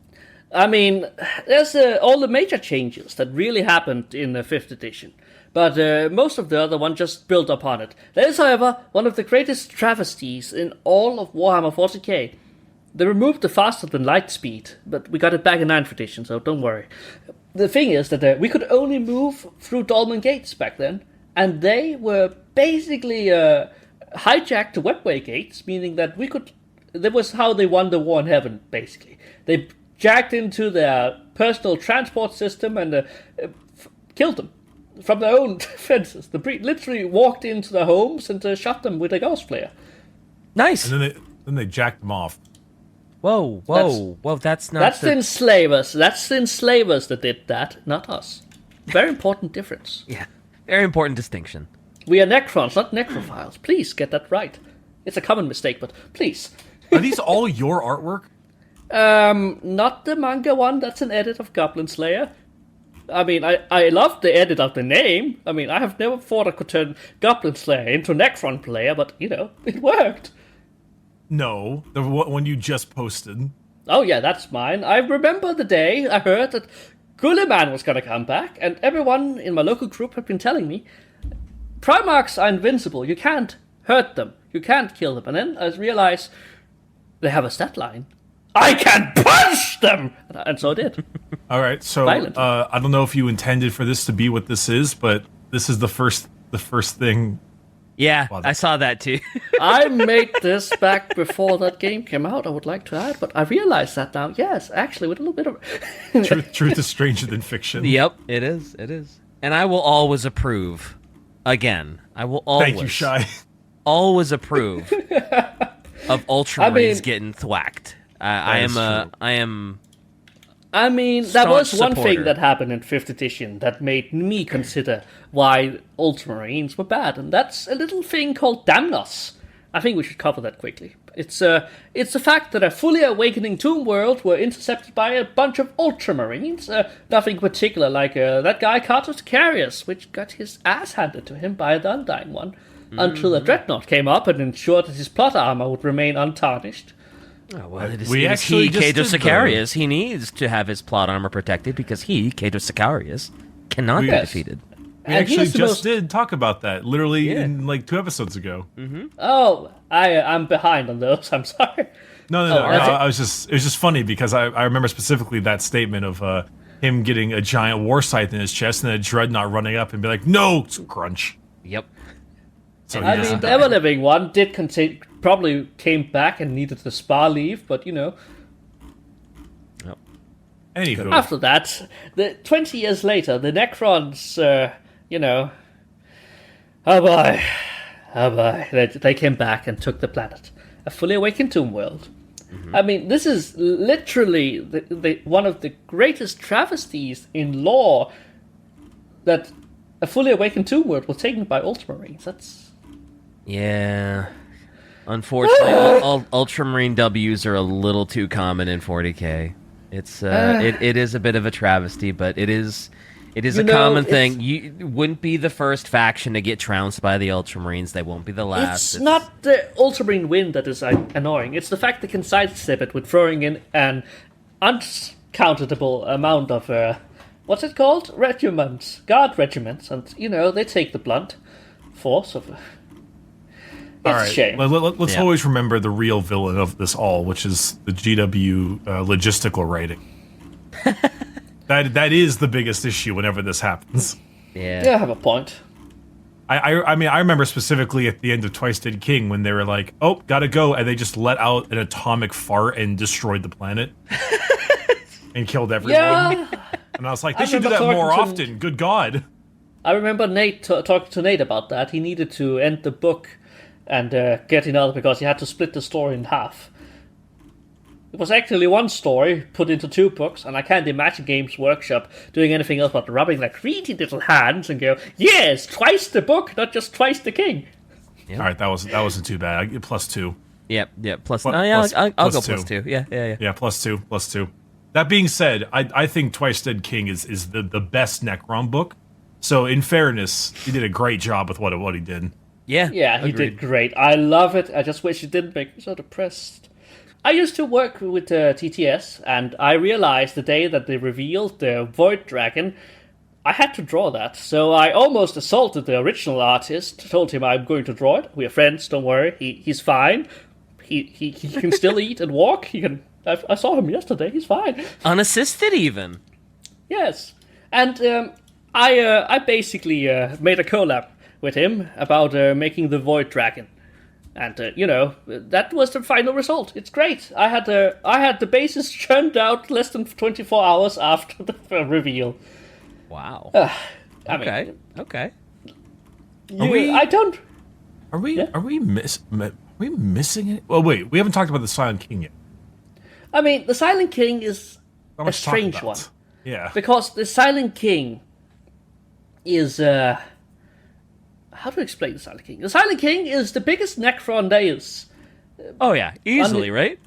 I mean, there's all the major changes that really happened in the 5th edition, but most of the other one just built upon it. There is, however, one of the greatest travesties in all of Warhammer 40k. They removed the faster than light speed, but we got it back in 9th edition, so don't worry. The thing is that we could only move through Dolmen gates back then, and they were basically hijacked webway gates, meaning that we could That was how they won the war in heaven, basically. They jacked into their personal transport system and killed them from their own fences. The Bree literally walked into their homes and shot them with a gauss flare. Nice. And then they jacked them off. Whoa. That's not. That's the enslavers. That's the enslavers that did that, not us. Very important difference. Yeah. Very important distinction. We are Necrons, not necrophiles. Please get that right. It's a common mistake, but please. Are these all your artwork? Not the manga one. That's an edit of Goblin Slayer. I mean, I love the edit of the name. I mean, I have never thought I could turn Goblin Slayer into Necron player, but, it worked. No, the one you just posted. Oh yeah, that's mine. I remember the day I heard that Gulliman was gonna come back, and everyone in my local group had been telling me, Primarchs are invincible, you can't hurt them, you can't kill them. And then I realized they have a stat line. I can punch them! And so I did. All right, so I don't know if you intended for this to be what this is, but this is the first thing. Yeah, I saw that too. I made this back before that game came out, I would like to add, but I realized that now. Yes, actually, with a little bit of... Truth is stranger than fiction. Yep, it is. And I will always approve. Again, I will always... Thank you, Shy. Always approve of Ultramarines getting thwacked. I mean, that was one thing that happened in 5th edition that made me consider why Ultramarines were bad, and that's a little thing called Damnos. I think we should cover that quickly. It's the fact that a fully awakening tomb world were intercepted by a bunch of Ultramarines. Nothing particular, like that guy Cartus Carius, which got his ass handed to him by the Undying One, until a Dreadnought came up and ensured that his plot armor would remain untarnished. Oh, well, it is Cato Sicarius. He needs to have his plot armor protected because Cato Sicarius, cannot be defeated. We actually just did talk about that, literally in like 2 episodes ago. Mm-hmm. Oh, I'm behind on those. I'm sorry. No. It was just funny because I remember specifically that statement of him getting a giant war scythe in his chest and a dreadnought running up and be like, "No, crunch." Yep. So, I mean, the ever-living one probably came back and needed the spa leave, but Yep. Anywho. After that, 20 years later, the Necrons, oh boy, they came back and took the planet. A fully awakened tomb world. Mm-hmm. I mean, this is literally one of the greatest travesties in lore, that a fully awakened tomb world was taken by Ultramarines. Yeah. Unfortunately, Ultramarine Ws are a little too common in 40k. It's it is a bit of a travesty, but it is a common thing. You wouldn't be the first faction to get trounced by the Ultramarines. They won't be the last. It's not the Ultramarine win that is annoying. It's the fact they can sidestep it with throwing in an uncountable amount of what's it called? Regiments, guard regiments, and they take the blunt force of. All right. A shame. Let's always remember the real villain of this all, which is the GW logistical writing. That is the biggest issue whenever this happens. Yeah, I have a point. I mean, I remember specifically at the end of Twice Dead King when they were like, "Oh, gotta go," and they just let out an atomic fart and destroyed the planet and killed everyone. Yeah. And I was like, they should do that more often. Good God. I remember Nate talking to Nate about that. He needed to end the book and get another because he had to split the story in half. It was actually one story put into 2 books, and I can't imagine Games Workshop doing anything else but rubbing like greedy little hands and go, "Yes, twice the book, not just twice the king." Yep. All right, that wasn't too bad. I get +2. Yep. I'll go +2. Yeah. Yeah, +2. That being said, I think Twice Dead King is the best Necron book. So in fairness, he did a great job with what he did. Yeah, he did great. I love it. I just wish it didn't make me so depressed. I used to work with TTS, and I realized the day that they revealed the Void Dragon, I had to draw that. So I almost assaulted the original artist, told him I'm going to draw it. We're friends, don't worry. He's fine. He can still eat and walk. I saw him yesterday. He's fine. Unassisted even. Yes. And I basically made a collab with him about making the Void Dragon. And that was the final result. It's great. I had the bases churned out less than 24 hours after the reveal. Wow. Okay. Are we missing it? Well, wait. We haven't talked about the Silent King yet. I mean, the Silent King is Not a much to talk strange about. one. Yeah. Because the Silent King is how to explain the Silent King? The Silent King is the biggest Necron there is. Oh yeah, easily, right?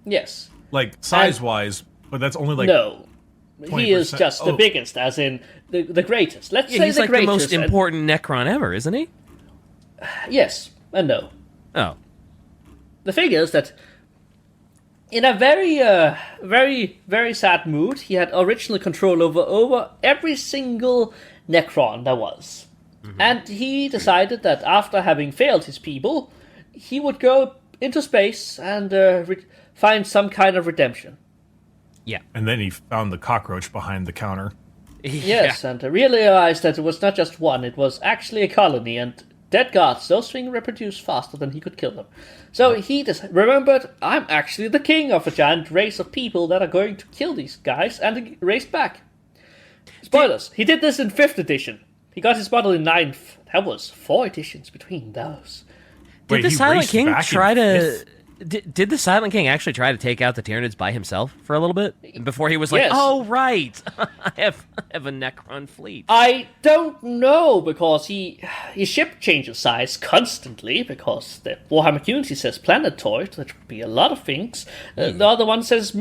Yes. Like size-wise, but that's only like No. He is 20%. just the biggest, as in the greatest. Let's Yeah, say he's the like the greatest. most important Necron ever, isn't he? Yes and no. Oh. The thing is that in a very, very, very sad mood, he had original control over every single Necron there was. Mm-hmm. And he decided that after having failed his people, he would go into space and find some kind of redemption. Yeah. And then he found the cockroach behind the counter. Yes, and realized that it was not just one, it was actually a colony, and dead gods, those things reproduce faster than he could kill them. So he remembered, I'm actually the king of a giant race of people that are going to kill these guys, and he raced back. Spoilers, he did this in 5th edition. He got his model in 9th. That was 4 editions between those. Did the Silent King try to... Did the Silent King actually try to take out the Tyranids by himself for a little bit? Before he was like, Yes. oh, right, I have a Necron fleet. I don't know, because his ship changes size constantly, because the Warhammer community says planetoid, that would be a lot of things. The other one says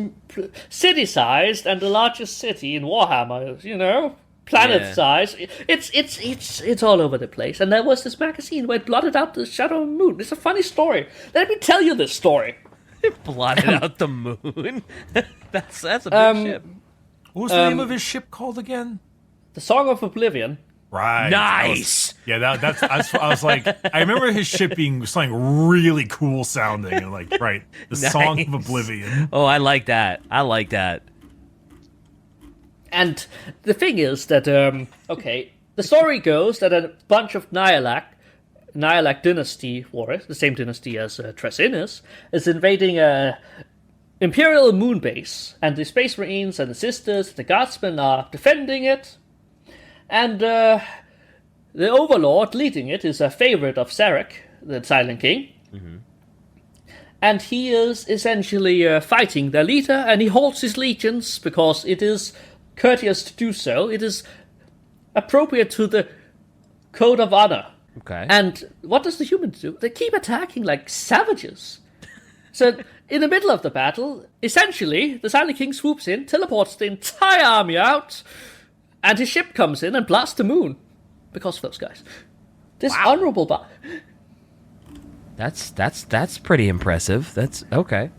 city-sized, and the largest city in Warhammer, planet size. It's all over the place. And there was this magazine where it blotted out the shadow of the moon. It's a funny story. Let me tell you this story. It blotted out the moon. that's a big ship. What was the name of his ship called again? The Song of Oblivion. Right. Nice. That's I was like, I remember his ship being something really cool sounding, and like, right, the Song of Oblivion. Oh, I like that. And the thing is that, the story goes that a bunch of Nihilak dynasty warriors, the same dynasty as Tresinus, is invading a Imperial moon base, and the Space Marines and the Sisters, the Guardsmen are defending it, and the Overlord leading it is a favorite of Sarek, the Silent King. Mm-hmm. And he is essentially fighting their leader, and he holds his legions because it is courteous to do so. It is appropriate to the code of honor. Okay. And what does the humans do? They keep attacking like savages. So in the middle of the battle, essentially, the Silent King swoops in, teleports the entire army out, and his ship comes in and blasts the moon. Because of those guys. This honorable That's pretty impressive. That's okay.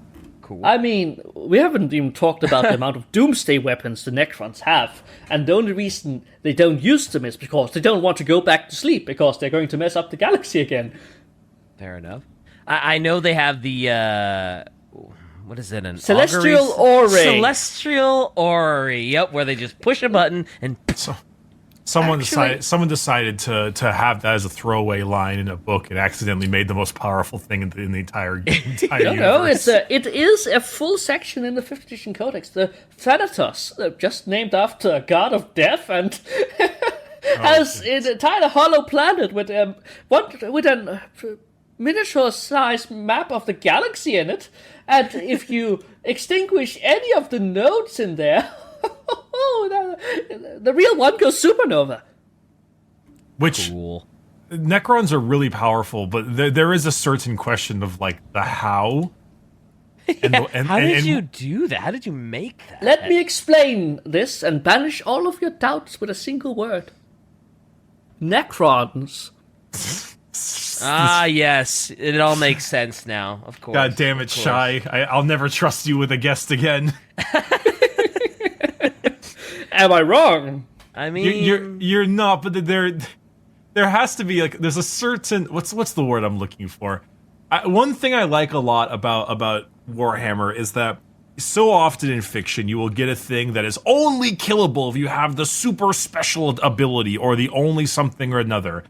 Cool. I mean, we haven't even talked about the amount of doomsday weapons the Necrons have, and the only reason they don't use them is because they don't want to go back to sleep, because they're going to mess up the galaxy again. Fair enough. I know they have the, what is it? An Celestial Orrery. Celestial Orrery, yep, where they just push a button and... Someone decided to have that as a throwaway line in a book and accidentally made the most powerful thing in the entire universe. No, it is a full section in the 5th edition codex. The Thanatos, just named after a god of death, and has an entire hollow planet with a miniature-sized map of the galaxy in it. And if you extinguish any of the nodes in there, the real one goes supernova. Which cool. Necrons are really powerful, but there is a certain question of like the how. How did you do that? How did you make that? Let me explain this and banish all of your doubts with a single word. Necrons. Ah, yes. It all makes sense now, of course. God damn it, Shy. I'll never trust you with a guest again. Am I wrong? I mean... You're not, but there has to be, like, there's a certain... What's the word I'm looking for? One thing I like a lot about Warhammer is that so often in fiction you will get a thing that is only killable if you have the super special ability or the only something or another.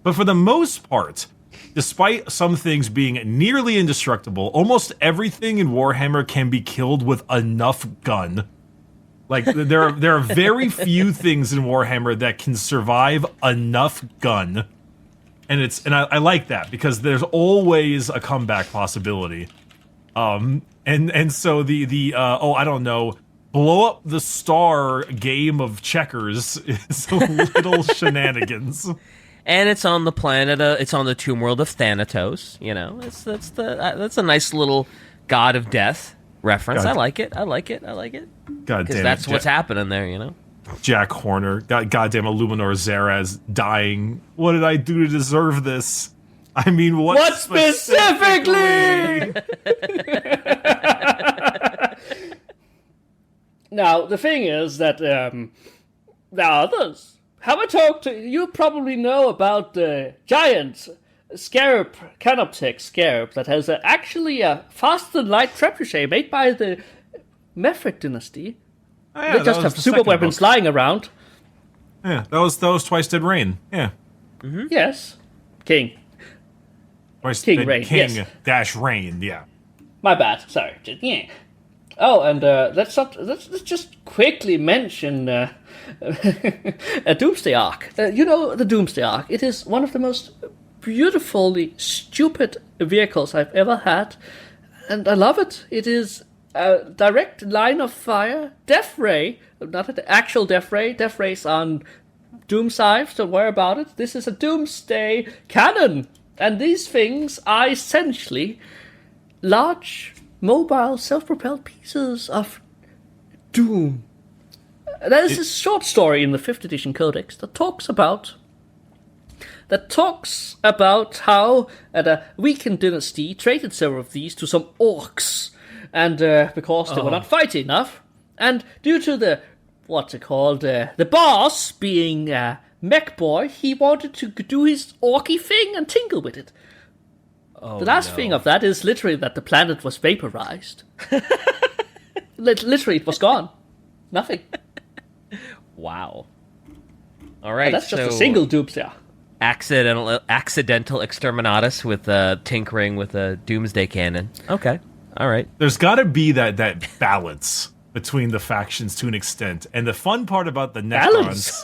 But for the most part, despite some things being nearly indestructible, almost everything in Warhammer can be killed with enough gun. Like, there are very few things in Warhammer that can survive enough gun. And I like that, because there's always a comeback possibility. And so I don't know, blow up the star game of checkers is a little shenanigans. And it's on the planet. It's on the tomb world of Thanatos. You know, that's a nice little god of death reference. God. I like it. God damn because it, that's what's happening there. You know, Jack Horner, goddamn Illuminor Zaraz dying. What did I do to deserve this? I mean, what specifically? Now, the thing is that the others, have I talked to you? Probably know about the giant scarab, canoptek scarab, that has actually a faster-than-light trebuchet made by the Mefrit dynasty. Oh, yeah, they just have super weapons lying around. Yeah, that was Twice Dead Rain. Yeah. Mm-hmm. Yes. King. Twice King Dead Rain. King Yes. dash Rain. Yeah. My bad. Sorry. Yeah. Oh, and let's just quickly mention a Doomsday Arc. You know the Doomsday Arc. It is one of the most beautifully stupid vehicles I've ever had, and I love it. It is a direct line of fire, death ray, not an actual death ray. Death rays on Doom Scythe, don't worry about it. This is a Doomsday cannon, and these things are essentially large, mobile, self-propelled pieces of doom. There's this short story in the 5th edition codex that talks about how the Awaken dynasty traded several of these to some orcs, and because they were not fighting enough, and due to the the boss being Mech Boy, he wanted to do his orky thing and tingle with it. The last thing of that is literally that the planet was vaporized. Literally, it was gone. Nothing. wow. All right, And that's just so a single Doomsday. accidental exterminatus with tinkering with a doomsday cannon. Okay, all right. There's got to be that balance between the factions to an extent, and the fun part about the Necrons.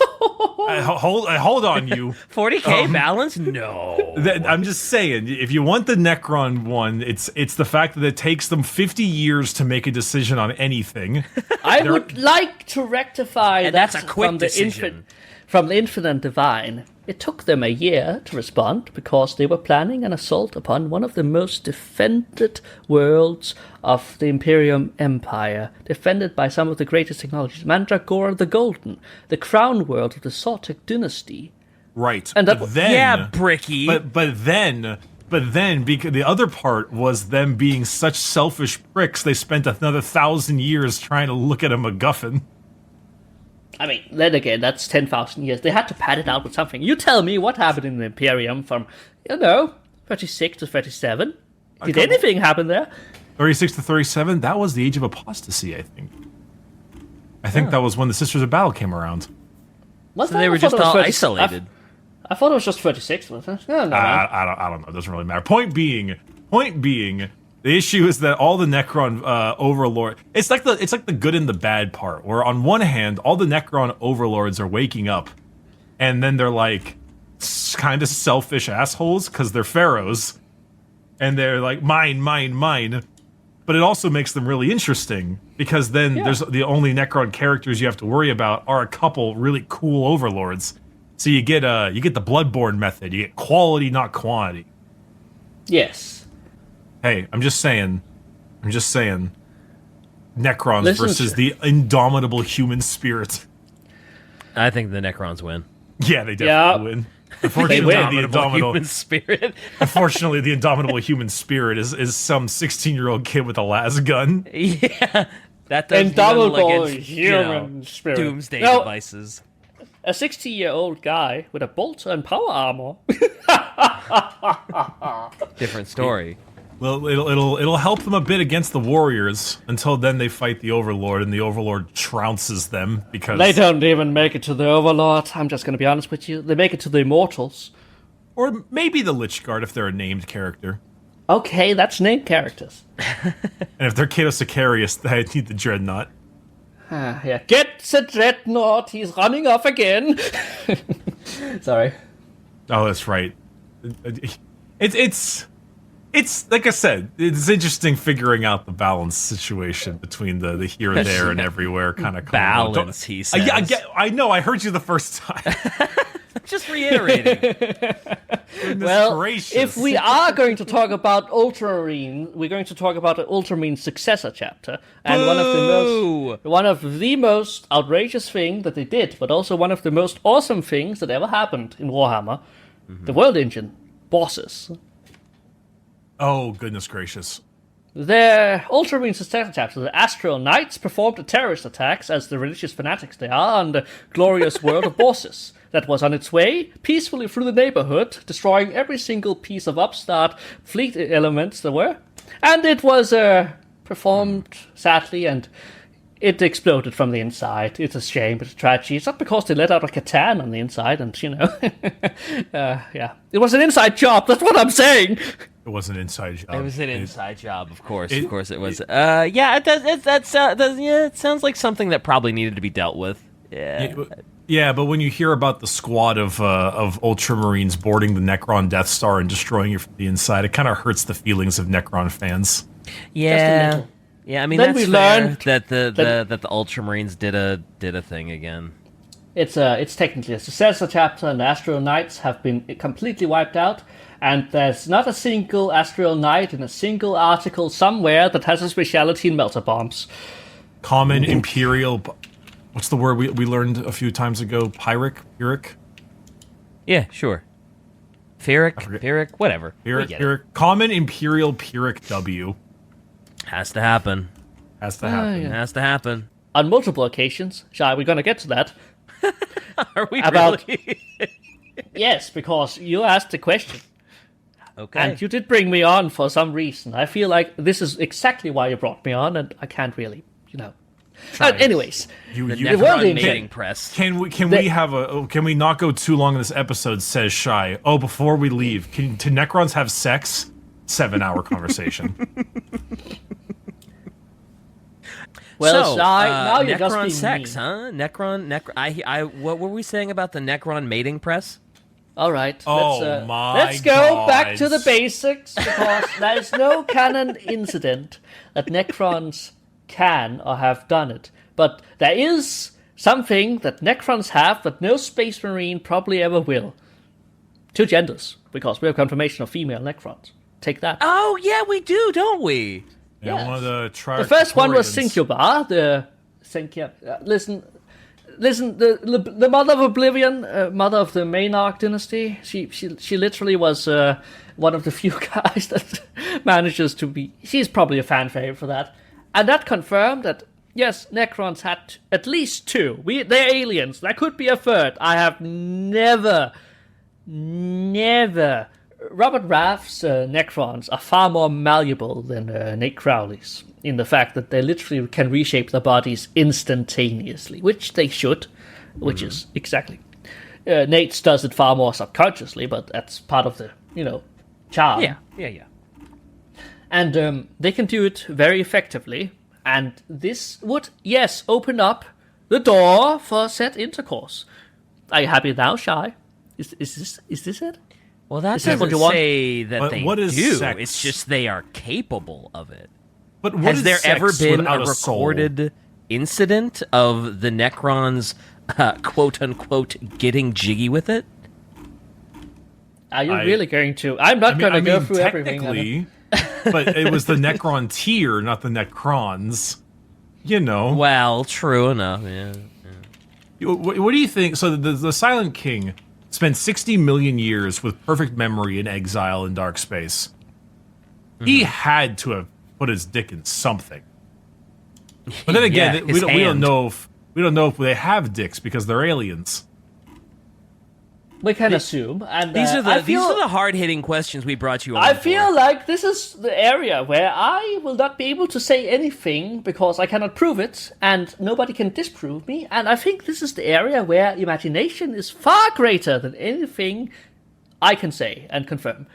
Hold on, you 40k balance? No. I'm just saying, if you want the Necron one, it's the fact that it takes them 50 years to make a decision on anything. I would like to rectify And that that's a quick decision. From the Infinite Divine. It took them a year to respond because they were planning an assault upon one of the most defended worlds of the Imperium Empire, defended by some of the greatest technologies. Mandragora the Golden, the crown world of the Sortek dynasty. Right. And that, but then, yeah, Bricky. But then, because the other part was them being such selfish pricks, they spent another 1,000 years trying to look at a MacGuffin. I mean, then again, that's 10,000 years. They had to pad it out with something. You tell me what happened in the Imperium from, 36 to 37. Did anything happen there? 36 to 37, that was the Age of Apostasy, I think. I think that was when the Sisters of Battle came around. So they were just all isolated. I thought it was just 36. No, I don't know. It doesn't really matter. Point being, the issue is that all the Necron overlord. It's like the good and the bad part. Where on one hand, all the Necron overlords are waking up, and then they're like kind of selfish assholes because they're pharaohs, and they're like mine. But it also makes them really interesting because then there's the only Necron characters you have to worry about are a couple really cool overlords. So you get the Bloodborne method. You get quality, not quantity. Yes. Hey, I'm just saying. Necrons Listen versus to- the indomitable human spirit. I think the Necrons win. Yeah, they definitely win. Unfortunately, win. the indomitable human spirit. Unfortunately, the indomitable human spirit is some 16-year-old kid with a las gun. Yeah, that does Indomitable little against, human spirit. doomsday No. devices. A 60-year-old guy with a bolter and power armor. Different story. Well, it'll help them a bit against the warriors. Until then, they fight the Overlord, and the Overlord trounces them because They don't even make it to the Overlord. I'm just going to be honest with you. They make it to the Immortals. Or maybe the Lich Guard if they're a named character. Okay, that's named characters. And if they're Kato Sicarius, I need the Dreadnought. Yeah. Get the Dreadnought, he's running off again. Sorry. Oh, that's right. It's like I said, it's interesting figuring out the balance situation between the here, there, and everywhere kind of balance. He says. I know. I heard you the first time. Just reiterating. Well, gracious. if we are going to talk about Ultramarine, we're going to talk about the Ultramarine successor chapter, and one of the most outrageous thing that they did, but also one of the most awesome things that ever happened in Warhammer, the World Engine bosses. Oh, goodness gracious. The Ultramarine successor chapter, the Astral Knights, performed terrorist attacks as the religious fanatics they are on the glorious world of bosses that was on its way peacefully through the neighborhood, destroying every single piece of upstart fleet elements there were. And it was performed sadly, and it exploded from the inside. It's a shame, it's a tragedy. It's not because they let out a Catan on the inside, and yeah. It was an inside job, that's what I'm saying! It was an inside job. It was an inside job, of course. Of course it was. Yeah, it does. It sounds like something that probably needed to be dealt with. Yeah, but when you hear about the squad of Ultramarines boarding the Necron Death Star and destroying it from the inside, it kind of hurts the feelings of Necron fans. Yeah, I mean Then that's we fair learned that the Ultramarines did a thing again. It's technically a successor chapter, and the Astral Knights have been completely wiped out. And there's not a single Astral Knight in a single article somewhere that has a speciality in melter bombs. Common Imperial... What's the word we learned a few times ago? Pyrrhic? Yeah, sure. Pyrrhic, whatever. Pyrrhic. Common Imperial Pyrrhic W. Has to happen. Has to happen. Yeah. Has to happen. On multiple occasions. Shall we're going to get to that. Are we About- really? Yes, because you asked the question. Okay. And you did bring me on for some reason. I feel like this is exactly why you brought me on, and I can't really, anyways, the World Necron Engine. mating press. Can we not go too long in this episode? Says Shy. Oh, before we leave, can Necrons have sex? 7-hour conversation. Well, so, now you're Necron just being sex, mean. huh? Necron. What were we saying about the Necron mating press? All right. Oh my Let's go God. back to the basics, because there is no canon incident that Necrons can or have done it. But there is something that Necrons have that no Space Marine probably ever will. 2 genders, because we have confirmation of female Necrons. Take that. Oh yeah, we do, don't we? Yeah, Yes. one of the The first one was Triarchorians. Syncuba, Listen, the mother of Oblivion, mother of the Maynard dynasty. She literally was one of the few guys that manages to be. She's probably a fan favorite for that, and that confirmed that yes, Necrons had at least 2. They're aliens. There could be a third. I have never. Robert Raff's Necrons are far more malleable than Nate Crowley's, in the fact that they literally can reshape their bodies instantaneously, which they should, which is exactly. Nate's does it far more subconsciously, but that's part of the, charm. Yeah. And they can do it very effectively, and this would, yes, open up the door for said intercourse. Are you happy now, Shy? Is this it? Well, that Is this what doesn't you want? say that But they what is do. sex? It's just they are capable of it. But what Has is there sex ever been a without soul? recorded incident of the Necrons, quote unquote, getting jiggy with it? Are you really going to? I'm not going to go through everything. Technically, but it was the Necrontyr, not the Necrons. Well, true enough. Yeah. What do you think? So the Silent King spent 60 million years with perfect memory in exile in dark space. He had to have put his dick in something. But then again, Yeah, we his don't know if they have dicks because they're aliens. We can assume, and These are I the feel, hard-hitting questions we brought you on I for. feel like this is the area where I will not be able to say anything because I cannot prove it, and nobody can disprove me. And I think this is the area where imagination is far greater than anything I can say and confirm.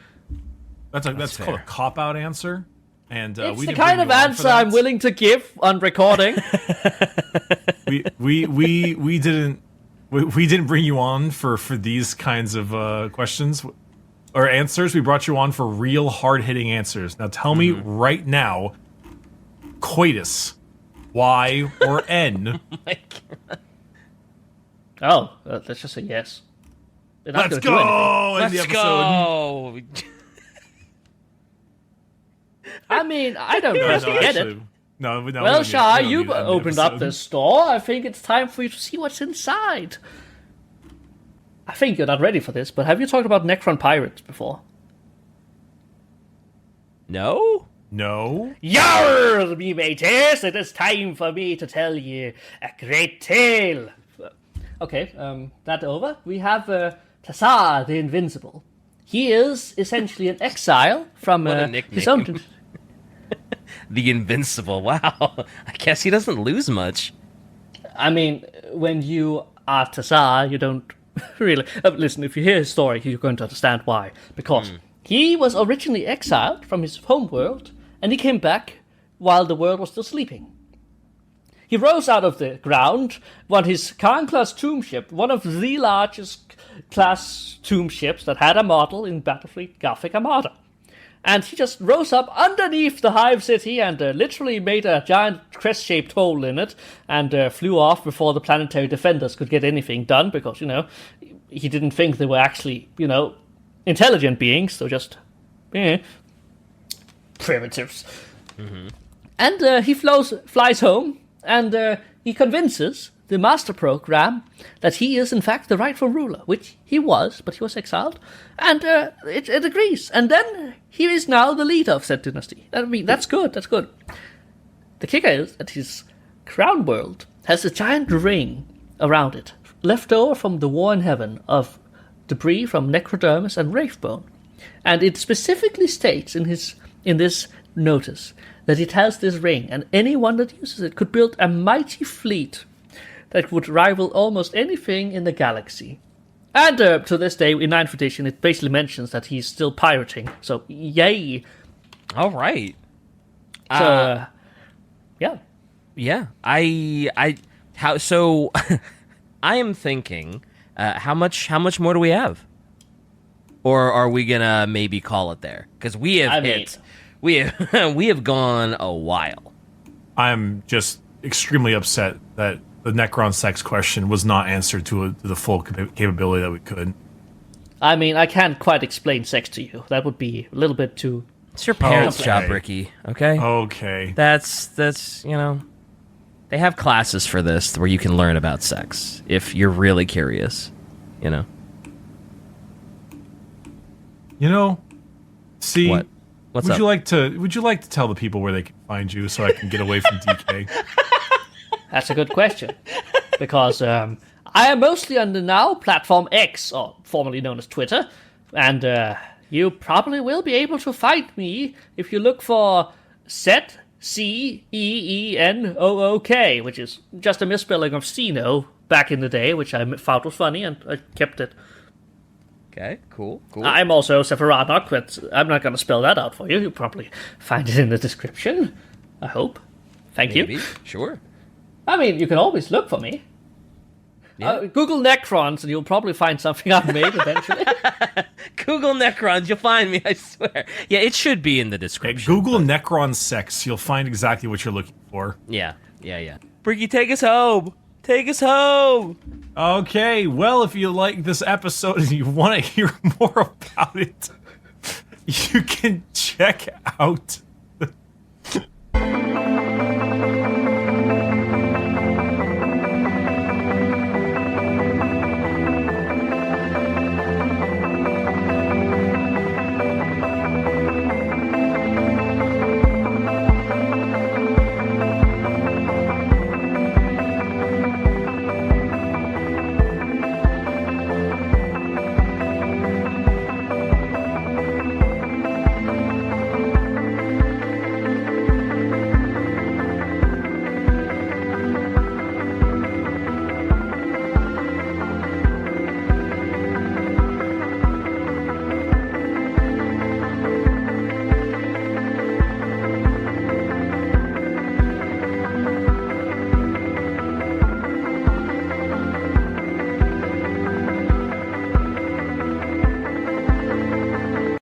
That's fair. called a cop-out answer. And It's we the didn't kind bring of you on for answer that. I'm willing to give on recording. we didn't bring you on for these kinds of questions or answers. We brought you on for real hard-hitting answers. Now tell me right now, coitus, Y or N? Oh my God. Oh, let's just say yes. They're not Let's gonna do anything. go! End the Let's episode. go. I mean, I don't personally get it. No, we Well, don't Shah, need- we don't you've need to end the opened up episode. this door. I think it's time for you to see what's inside. I think you're not ready for this, but have you talked about Necron pirates before? No? No. Yarr, me mateys! It is time for me to tell you a great tale. Okay, that over. We have Tassar the Invincible. He is essentially an exile from What a his nickname. own... The Invincible. Wow. I guess he doesn't lose much. I mean, when you are Tassar, you don't really... listen, if you hear his story, you're going to understand why. Because he was originally exiled from his homeworld, and he came back while the world was still sleeping. He rose out of the ground on his Khan-class tomb ship, one of the largest class tomb ships that had a model in Battlefleet Gothic Armada. And he just rose up underneath the Hive City and literally made a giant crest-shaped hole in it and flew off before the planetary defenders could get anything done because, he didn't think they were actually, intelligent beings, so just primitives. Mm-hmm. And he flies home and he convinces the master program that he is in fact the rightful ruler, which he was, but he was exiled, and it agrees. And then he is now the leader of said dynasty. I mean, that's good, that's good. The kicker is that his crown world has a giant ring around it, left over from the war in heaven of debris from necrodermis and wraithbone. And it specifically states in this notice that it has this ring, and anyone that uses it could build a mighty fleet that would rival almost anything in the galaxy. And to this day, in 9th edition, it basically mentions that he's still pirating. So, yay. All right. So, yeah. Yeah. I am thinking, how much more do we have? Or are we gonna maybe call it there? Because we have gone a while. I'm just extremely upset that the Necron sex question was not answered to the full capability that we could. I mean, I can't quite explain sex to you. That would be a little bit too... It's your parents' Okay. job, Ricky. Okay. Okay. That's they have classes for this where you can learn about sex if you're really curious. See, What? What's would up? you like to tell the people where they can find you so I can get away from DK? That's a good question. Because I am mostly on the now platform X, or formerly known as Twitter, and you probably will be able to find me if you look for Ceennook, which is just a misspelling of Ceno back in the day, which I thought was funny, and I kept it. Okay, cool. I'm also Sephiroth, but I'm not going to spell that out for you. You'll probably find it in the description. I hope. Thank Maybe. you. Sure. I mean, you can always look for me. Yeah. Google Necrons and you'll probably find something I've made eventually. Google Necrons, you'll find me, I swear. Yeah, it should be in the description. Google Necron sex. You'll find exactly what you're looking for. Yeah. Bricky, take us home. Take us home. Okay, well, if you like this episode and you want to hear more about it, you can check out